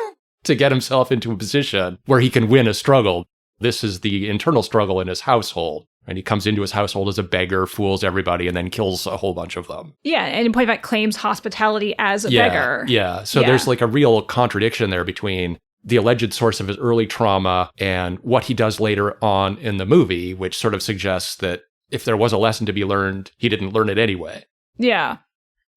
to get himself into a position where he can win a struggle. This is the internal struggle in his household. And he comes into his household as a beggar, fools everybody, and then kills a whole bunch of them. Yeah, and in point of fact, claims hospitality as a beggar. Yeah, so there's like a real contradiction there between the alleged source of his early trauma and what he does later on in the movie, which sort of suggests that if there was a lesson to be learned, he didn't learn it anyway. Yeah.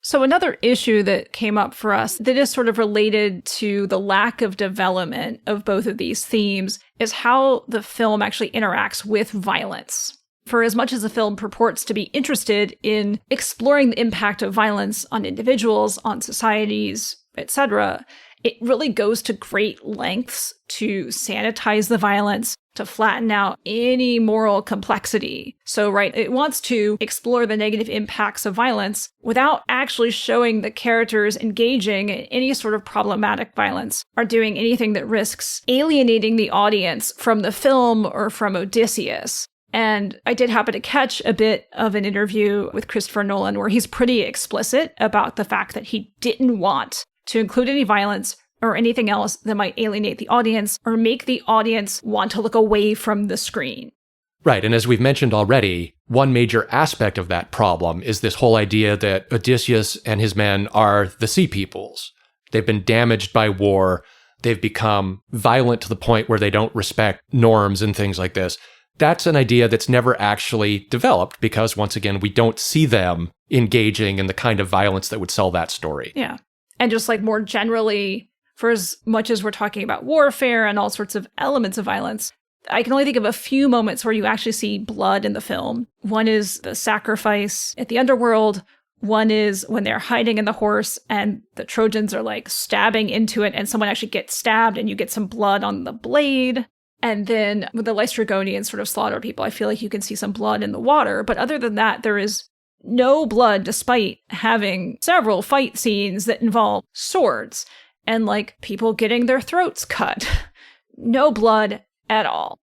So another issue that came up for us that is sort of related to the lack of development of both of these themes is how the film actually interacts with violence. For as much as the film purports to be interested in exploring the impact of violence on individuals, on societies, etc., it really goes to great lengths to sanitize the violence, to flatten out any moral complexity. So, right, it wants to explore the negative impacts of violence without actually showing the characters engaging in any sort of problematic violence or doing anything that risks alienating the audience from the film or from Odysseus. And I did happen to catch a bit of an interview with Christopher Nolan where he's pretty explicit about the fact that he didn't want to include any violence or anything else that might alienate the audience or make the audience want to look away from the screen. Right, and as we've mentioned already, one major aspect of that problem is this whole idea that Odysseus and his men are the sea peoples. They've been damaged by war. They've become violent to the point where they don't respect norms and things like this. That's an idea that's never actually developed because, once again, we don't see them engaging in the kind of violence that would sell that story. Yeah. And just like more generally, for as much as we're talking about warfare and all sorts of elements of violence, I can only think of a few moments where you actually see blood in the film. One is the sacrifice at the underworld. One is when they're hiding in the horse and the Trojans are like stabbing into it and someone actually gets stabbed and you get some blood on the blade. And then with the Lystrygonians sort of slaughter people, I feel like you can see some blood in the water. But other than that, there is no blood despite having several fight scenes that involve swords and like people getting their throats cut. No blood at all.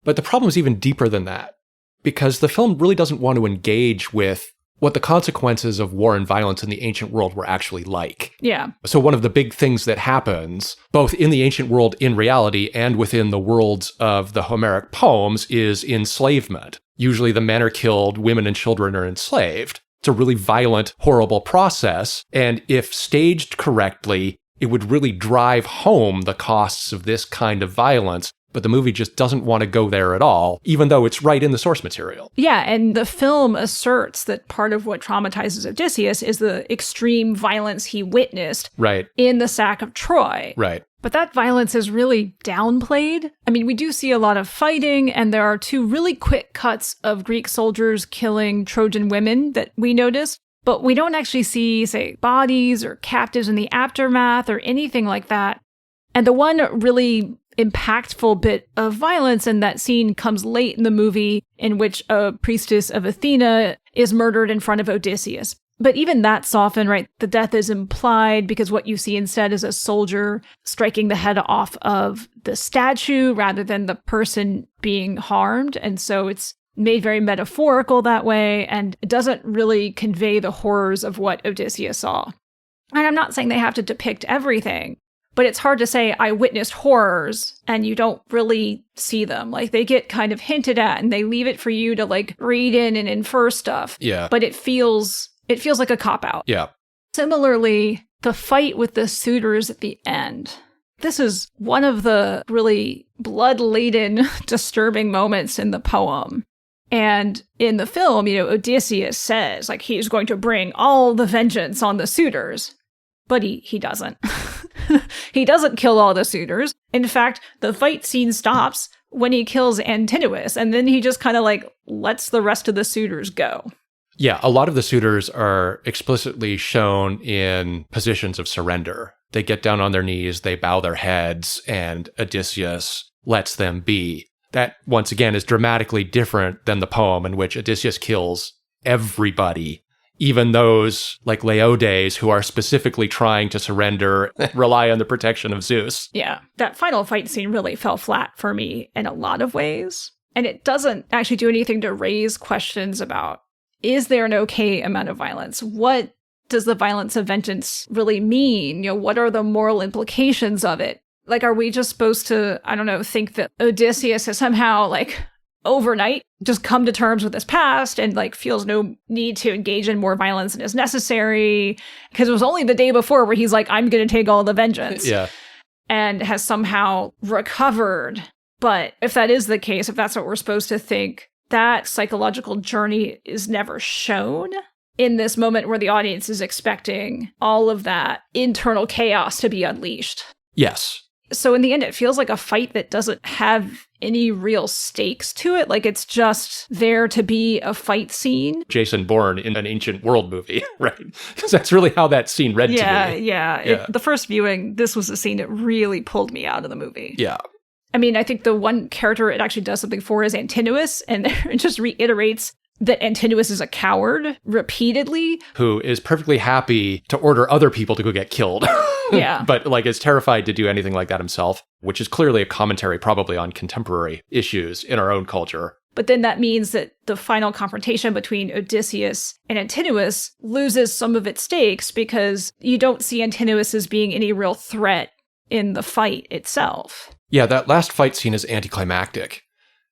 But the problem is even deeper than that, because the film really doesn't want to engage with what the consequences of war and violence in the ancient world were actually like. Yeah. So one of the big things that happens, both in the ancient world in reality and within the worlds of the Homeric poems, is enslavement. Usually the men are killed, women and children are enslaved. It's a really violent, horrible process. And if staged correctly, it would really drive home the costs of this kind of violence. But the movie just doesn't want to go there at all, even though it's right in the source material. Yeah, and the film asserts that part of what traumatizes Odysseus is the extreme violence he witnessed in the sack of Troy. Right. But that violence is really downplayed. I mean, we do see a lot of fighting, and there are two really quick cuts of Greek soldiers killing Trojan women that we notice. But we don't actually see, say, bodies or captives in the aftermath or anything like that. And the one really impactful bit of violence in that scene comes late in the movie, in which a priestess of Athena is murdered in front of Odysseus. But even that's often, right, the death is implied because what you see instead is a soldier striking the head off of the statue rather than the person being harmed. And so it's made very metaphorical that way, and it doesn't really convey the horrors of what Odysseus saw. And I'm not saying they have to depict everything, but it's hard to say I witnessed horrors and you don't really see them. Like they get kind of hinted at and they leave it for you to like read in and infer stuff. Yeah. But it feels like a cop-out. Yeah. Similarly, the fight with the suitors at the end. This is one of the really blood-laden, disturbing moments in the poem. And in the film, Odysseus says like he's going to bring all the vengeance on the suitors. But he doesn't. He doesn't kill all the suitors. In fact, the fight scene stops when he kills Antinous, and then he just kind of like lets the rest of the suitors go. Yeah, a lot of the suitors are explicitly shown in positions of surrender. They get down on their knees, they bow their heads, and Odysseus lets them be. That, once again, is dramatically different than the poem in which Odysseus kills everybody. Even those, like Leodes, who are specifically trying to surrender, rely on the protection of Zeus. Yeah, that final fight scene really fell flat for me in a lot of ways. And it doesn't actually do anything to raise questions about, is there an okay amount of violence? What does the violence of vengeance really mean? What are the moral implications of it? Like, are we just supposed to, think that Odysseus has somehow, overnight just come to terms with his past and feels no need to engage in more violence than is necessary because it was only the day before where he's like, I'm going to take all the vengeance. Yeah. And has somehow recovered. But if that is the case, if that's what we're supposed to think, that psychological journey is never shown in this moment where the audience is expecting all of that internal chaos to be unleashed. Yes. So in the end, it feels like a fight that doesn't have any real stakes to it. Like it's just there to be a fight scene. Jason Bourne in an ancient world movie, right? Because that's really how that scene read to me. Yeah. The first viewing, this was the scene that really pulled me out of the movie. Yeah. I mean, I think the one character it actually does something for is Antinous, and it just reiterates that Antinous is a coward repeatedly. Who is perfectly happy to order other people to go get killed. Yeah. But is terrified to do anything like that himself, which is clearly a commentary probably on contemporary issues in our own culture. But then that means that the final confrontation between Odysseus and Antinous loses some of its stakes because you don't see Antinous as being any real threat in the fight itself. Yeah, that last fight scene is anticlimactic.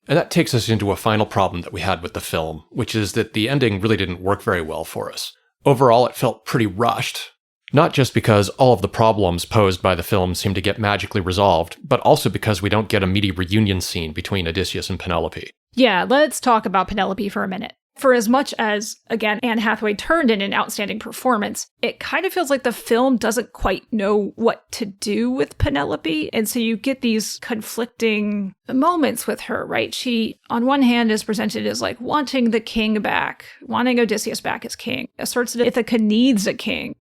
And that takes us into a final problem that we had with the film, which is that the ending really didn't work very well for us. Overall, it felt pretty rushed. Not just because all of the problems posed by the film seem to get magically resolved, but also because we don't get a meaty reunion scene between Odysseus and Penelope. Yeah, let's talk about Penelope for a minute. For as much as, again, Anne Hathaway turned in an outstanding performance, it kind of feels like the film doesn't quite know what to do with Penelope. And so you get these conflicting moments with her, right? She, on one hand, is presented as like wanting the king back, wanting Odysseus back as king, asserts that Ithaca needs a king.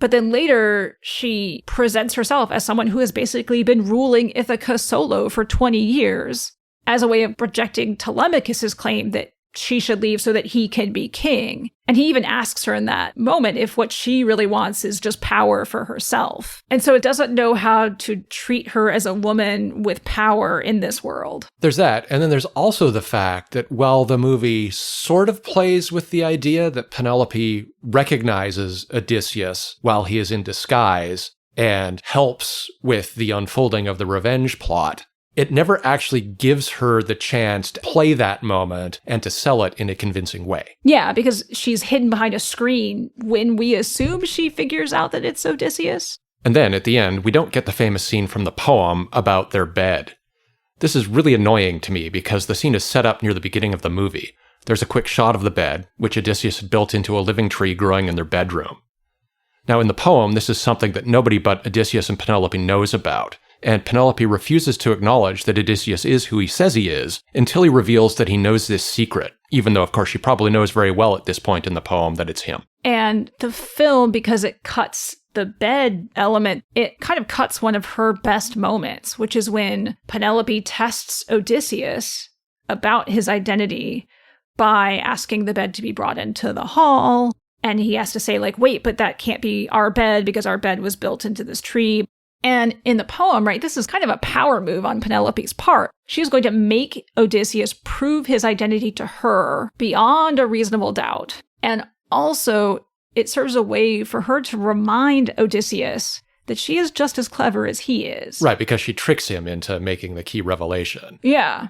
But then later, she presents herself as someone who has basically been ruling Ithaca solo for 20 years as a way of rejecting Telemachus's claim that she should leave so that he can be king. And he even asks her in that moment if what she really wants is just power for herself. And so it doesn't know how to treat her as a woman with power in this world. There's that. And then there's also the fact that while the movie sort of plays with the idea that Penelope recognizes Odysseus while he is in disguise and helps with the unfolding of the revenge plot, it never actually gives her the chance to play that moment and to sell it in a convincing way. Yeah, because she's hidden behind a screen when we assume she figures out that it's Odysseus. And then at the end, we don't get the famous scene from the poem about their bed. This is really annoying to me because the scene is set up near the beginning of the movie. There's a quick shot of the bed, which Odysseus had built into a living tree growing in their bedroom. Now in the poem, this is something that nobody but Odysseus and Penelope knows about. And Penelope refuses to acknowledge that Odysseus is who he says he is until he reveals that he knows this secret, even though, of course, she probably knows very well at this point in the poem that it's him. And the film, because it cuts the bed element, it kind of cuts one of her best moments, which is when Penelope tests Odysseus about his identity by asking the bed to be brought into the hall. And he has to say, like, wait, but that can't be our bed because our bed was built into this tree. And in the poem, right, this is kind of a power move on Penelope's part. She's going to make Odysseus prove his identity to her beyond a reasonable doubt. And also, it serves a way for her to remind Odysseus that she is just as clever as he is. Right, because she tricks him into making the key revelation. Yeah.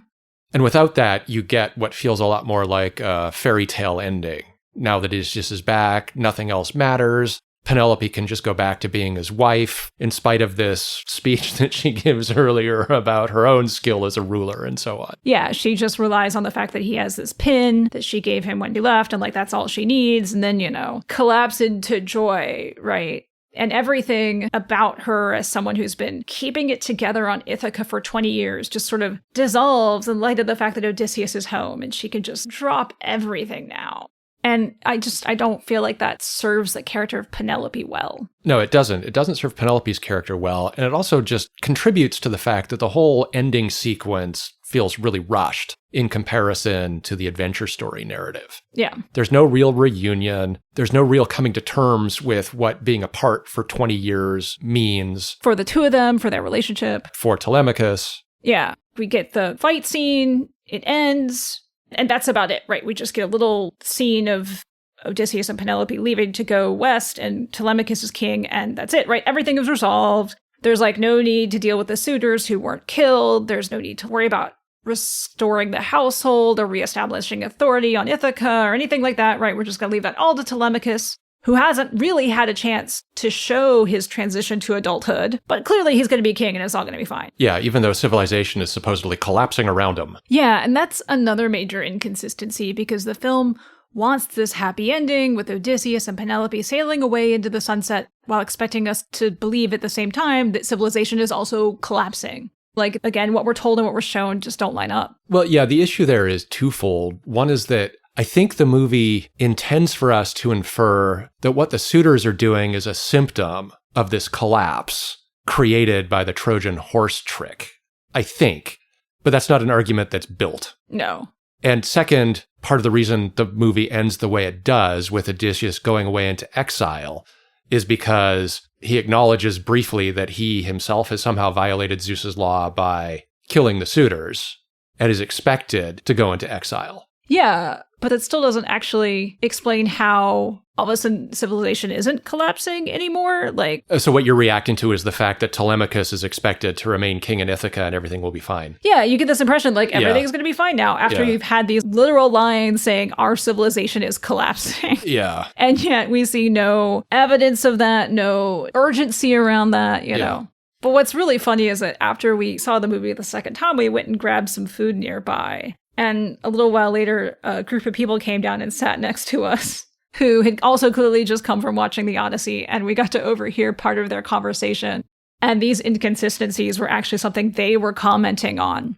And without that, you get what feels a lot more like a fairy tale ending. Now that Odysseus is back, nothing else matters. Penelope can just go back to being his wife, in spite of this speech that she gives earlier about her own skill as a ruler and so on. Yeah, she just relies on the fact that he has this pin that she gave him when he left, and like that's all she needs, and then, you know, collapse into joy, right? And everything about her as someone who's been keeping it together on Ithaca for 20 years just sort of dissolves in light of the fact that Odysseus is home, and she can just drop everything now. And I don't feel like that serves the character of Penelope well. No, it doesn't. It doesn't serve Penelope's character well. And it also just contributes to the fact that the whole ending sequence feels really rushed in comparison to the adventure story narrative. Yeah. There's no real reunion. There's no real coming to terms with what being apart for 20 years means. For the two of them, for their relationship. For Telemachus. Yeah. We get the fight scene. It ends. And that's about it, right? We just get a little scene of Odysseus and Penelope leaving to go west, and Telemachus is king, and that's it, right? Everything is resolved. There's like no need to deal with the suitors who weren't killed. There's no need to worry about restoring the household or reestablishing authority on Ithaca or anything like that, right? We're just going to leave that all to Telemachus, who hasn't really had a chance to show his transition to adulthood, but clearly he's going to be king and it's all going to be fine. Yeah, even though civilization is supposedly collapsing around him. Yeah, and that's another major inconsistency because the film wants this happy ending with Odysseus and Penelope sailing away into the sunset while expecting us to believe at the same time that civilization is also collapsing. Like, again, what we're told and what we're shown just don't line up. Well, yeah, the issue there is twofold. One is that I think the movie intends for us to infer that what the suitors are doing is a symptom of this collapse created by the Trojan horse trick. I think. But that's not an argument that's built. No. And second, part of the reason the movie ends the way it does with Odysseus going away into exile is because he acknowledges briefly that he himself has somehow violated Zeus's law by killing the suitors. and is expected to go into exile. Yeah, but it still doesn't actually explain how all of a sudden civilization isn't collapsing anymore. So what you're reacting to is the fact that Telemachus is expected to remain king in Ithaca and everything will be fine. Yeah, you get this impression everything's going to be fine now after you've had these literal lines saying our civilization is collapsing. Yeah. And yet we see no evidence of that, no urgency around that, you know. But what's really funny is that after we saw the movie the second time, we went and grabbed some food nearby. And a little while later, a group of people came down and sat next to us who had also clearly just come from watching the Odyssey. And we got to overhear part of their conversation. And these inconsistencies were actually something they were commenting on.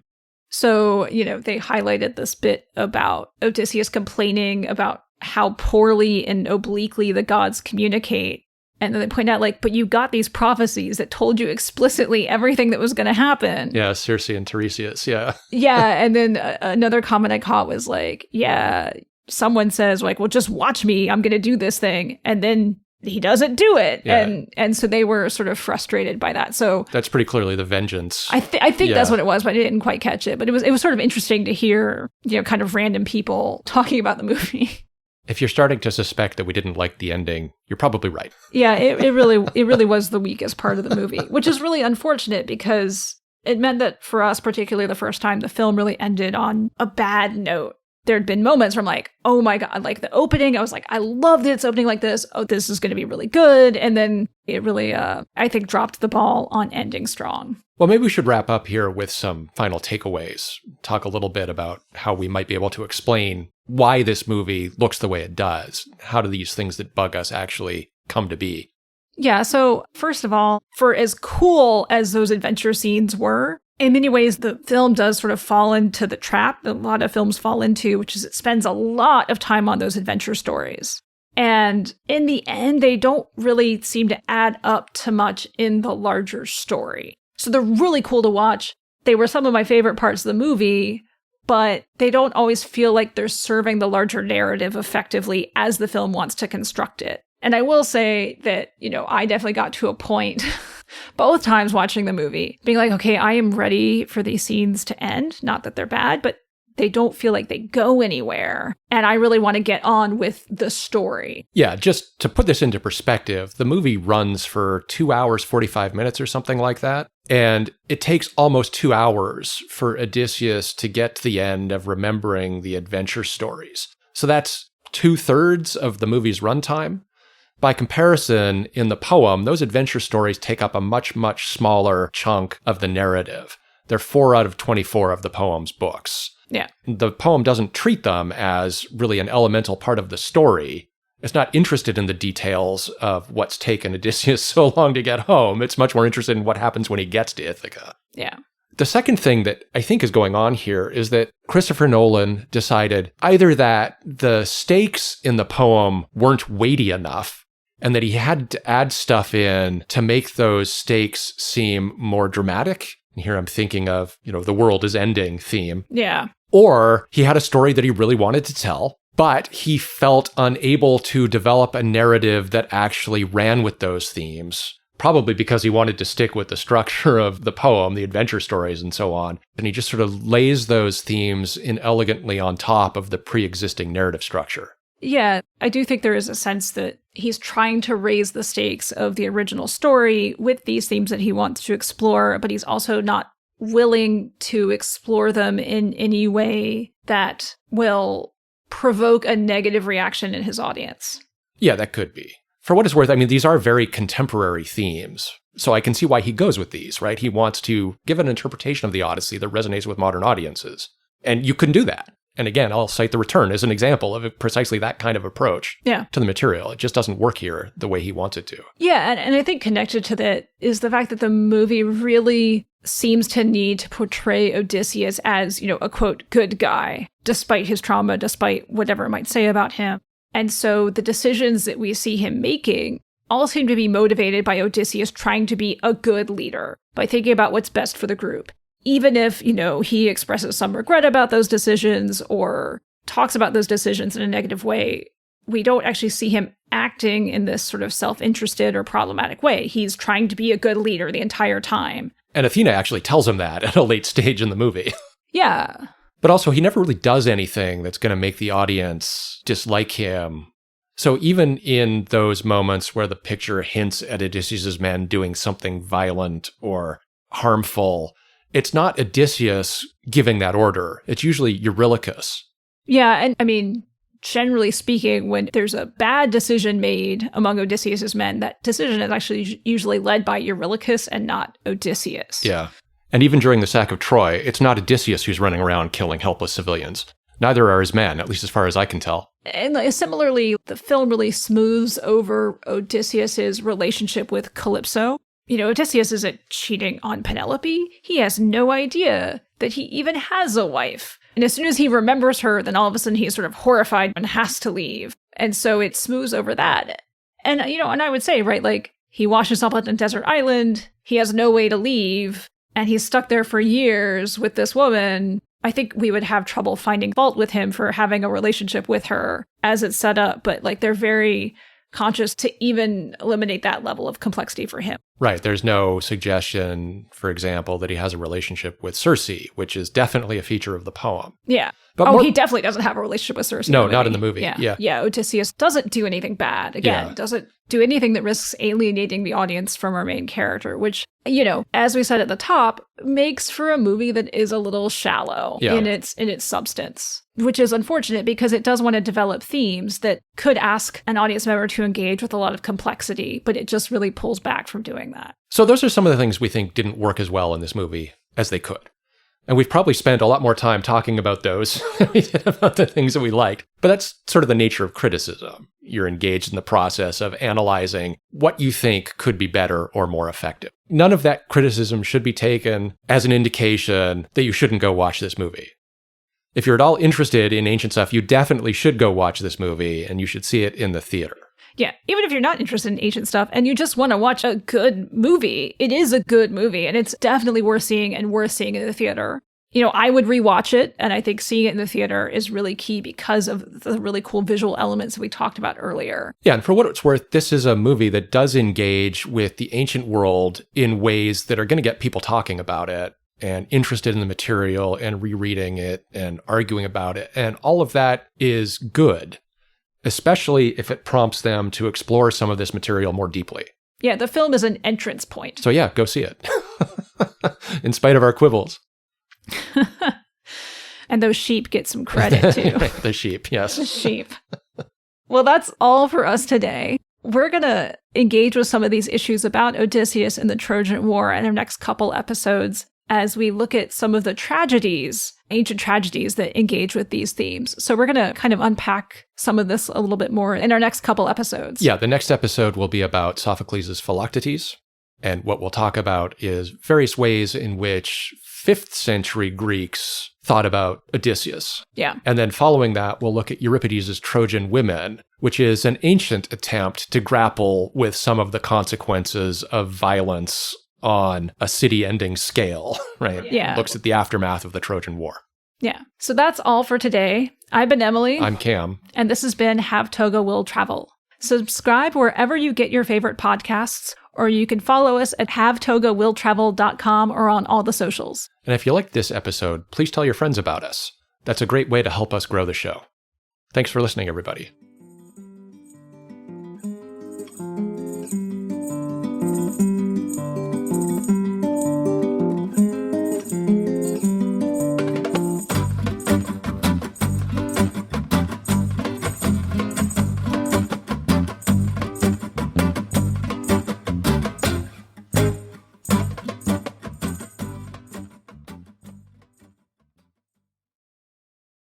So, they highlighted this bit about Odysseus complaining about how poorly and obliquely the gods communicate. And then they point out, but you got these prophecies that told you explicitly everything that was going to happen. Yeah, Circe and Tiresias, yeah. Yeah, and then another comment I caught was someone says, well, just watch me, I'm going to do this thing. And then he doesn't do it. Yeah. And so they were sort of frustrated by that. So that's pretty clearly the vengeance. I think that's what it was, but I didn't quite catch it. But it was sort of interesting to hear, kind of random people talking about the movie. If you're starting to suspect that we didn't like the ending, you're probably right. Yeah, it really was the weakest part of the movie, which is really unfortunate because it meant that for us, particularly the first time, the film really ended on a bad note. There'd been moments where I'm oh my God, the opening, I was I love that it's opening like this. Oh, this is going to be really good. And then it really, I think, dropped the ball on ending strong. Well, maybe we should wrap up here with some final takeaways. Talk a little bit about how we might be able to explain why this movie looks the way it does. How do these things that bug us actually come to be? Yeah, so first of all, for as cool as those adventure scenes were, in many ways, the film does sort of fall into the trap that a lot of films fall into, which is it spends a lot of time on those adventure stories. And in the end, they don't really seem to add up to much in the larger story. So they're really cool to watch. They were some of my favorite parts of the movie, but they don't always feel like they're serving the larger narrative effectively as the film wants to construct it. And I will say that, I definitely got to a point both times watching the movie being okay, I am ready for these scenes to end. Not that they're bad, but they don't feel like they go anywhere. And I really want to get on with the story. Yeah, just to put this into perspective, the movie runs for 2 hours, 45 minutes or something like that. And it takes almost 2 hours for Odysseus to get to the end of remembering the adventure stories. So that's 2/3 of the movie's runtime. By comparison, in the poem, those adventure stories take up a much, much smaller chunk of the narrative. They're 4 out of 24 of the poem's books. Yeah. The poem doesn't treat them as really an elemental part of the story. It's not interested in the details of what's taken Odysseus so long to get home. It's much more interested in what happens when he gets to Ithaca. Yeah. The second thing that I think is going on here is that Christopher Nolan decided either that the stakes in the poem weren't weighty enough and that he had to add stuff in to make those stakes seem more dramatic. And here I'm thinking of, the world is ending theme. Yeah. Or he had a story that he really wanted to tell, but he felt unable to develop a narrative that actually ran with those themes, probably because he wanted to stick with the structure of the poem, the adventure stories and so on. And he just sort of lays those themes inelegantly on top of the pre-existing narrative structure. Yeah, I do think there is a sense that he's trying to raise the stakes of the original story with these themes that he wants to explore, but he's also not willing to explore them in any way that will provoke a negative reaction in his audience. Yeah, that could be. For what it's worth, these are very contemporary themes. So I can see why he goes with these, right? He wants to give an interpretation of the Odyssey that resonates with modern audiences. And you couldn't do that. And again, I'll cite The Return as an example of precisely that kind of approach to the material. It just doesn't work here the way he wants it to. Yeah, and I think connected to that is the fact that the movie really seems to need to portray Odysseus as, a quote, good guy, despite his trauma, despite whatever it might say about him. And so the decisions that we see him making all seem to be motivated by Odysseus trying to be a good leader, by thinking about what's best for the group. Even if, he expresses some regret about those decisions or talks about those decisions in a negative way, we don't actually see him acting in this sort of self-interested or problematic way. He's trying to be a good leader the entire time. And Athena actually tells him that at a late stage in the movie. Yeah. But also, he never really does anything that's going to make the audience dislike him. So even in those moments where the picture hints at Odysseus' men doing something violent or harmful, it's not Odysseus giving that order. It's usually Eurylochus. Yeah, and I mean, generally speaking, when there's a bad decision made among Odysseus' men, that decision is actually usually led by Eurylochus and not Odysseus. Yeah. And even during the sack of Troy, it's not Odysseus who's running around killing helpless civilians. Neither are his men, at least as far as I can tell. And similarly, the film really smooths over Odysseus' relationship with Calypso. You know, Odysseus isn't cheating on Penelope. He has no idea that he even has a wife. And as soon as he remembers her, then all of a sudden he's sort of horrified and has to leave. And so it smooths over that. And, and I would say, right, like, he washes up on a desert island. He has no way to leave. And he's stuck there for years with this woman. I think we would have trouble finding fault with him for having a relationship with her as it's set up. But, like, they're very conscious to even eliminate that level of complexity for him. Right. There's no suggestion, for example, that he has a relationship with Circe, which is definitely a feature of the poem. Yeah. But he definitely doesn't have a relationship with Circe. No, not in the movie. Yeah, Odysseus doesn't do anything bad. Again, doesn't do anything that risks alienating the audience from our main character, which, as we said at the top, makes for a movie that is a little shallow in its substance, which is unfortunate because it does want to develop themes that could ask an audience member to engage with a lot of complexity, but it just really pulls back from doing that. So those are some of the things we think didn't work as well in this movie as they could. And we've probably spent a lot more time talking about those than we did about the things that we liked. But that's sort of the nature of criticism. You're engaged in the process of analyzing what you think could be better or more effective. None of that criticism should be taken as an indication that you shouldn't go watch this movie. If you're at all interested in ancient stuff, you definitely should go watch this movie, and you should see it in the theater. Yeah, even if you're not interested in ancient stuff and you just want to watch a good movie, it is a good movie, and it's definitely worth seeing in the theater. I would rewatch it, and I think seeing it in the theater is really key because of the really cool visual elements that we talked about earlier. Yeah, and for what it's worth, this is a movie that does engage with the ancient world in ways that are going to get people talking about it and interested in the material and rereading it and arguing about it. And all of that is good, especially if it prompts them to explore some of this material more deeply. Yeah, the film is an entrance point. So yeah, go see it. In spite of our quibbles. And those sheep get some credit too. The sheep, yes. The sheep. Well, that's all for us today. We're going to engage with some of these issues about Odysseus and the Trojan War in our next couple episodes as we look at some of the tragedies, ancient tragedies that engage with these themes. So we're going to kind of unpack some of this a little bit more in our next couple episodes. Yeah, the next episode will be about Sophocles' Philoctetes. And what we'll talk about is various ways in which 5th century Greeks thought about Odysseus. Yeah. And then following that, we'll look at Euripides' Trojan Women, which is an ancient attempt to grapple with some of the consequences of violence on a city-ending scale, right? Yeah. Looks at the aftermath of the Trojan War. Yeah. So that's all for today. I've been Emily. I'm Cam. And this has been Have Toga Will Travel. Subscribe wherever you get your favorite podcasts, or you can follow us at havetogawilltravel.com or on all the socials. And if you liked this episode, please tell your friends about us. That's a great way to help us grow the show. Thanks for listening, everybody.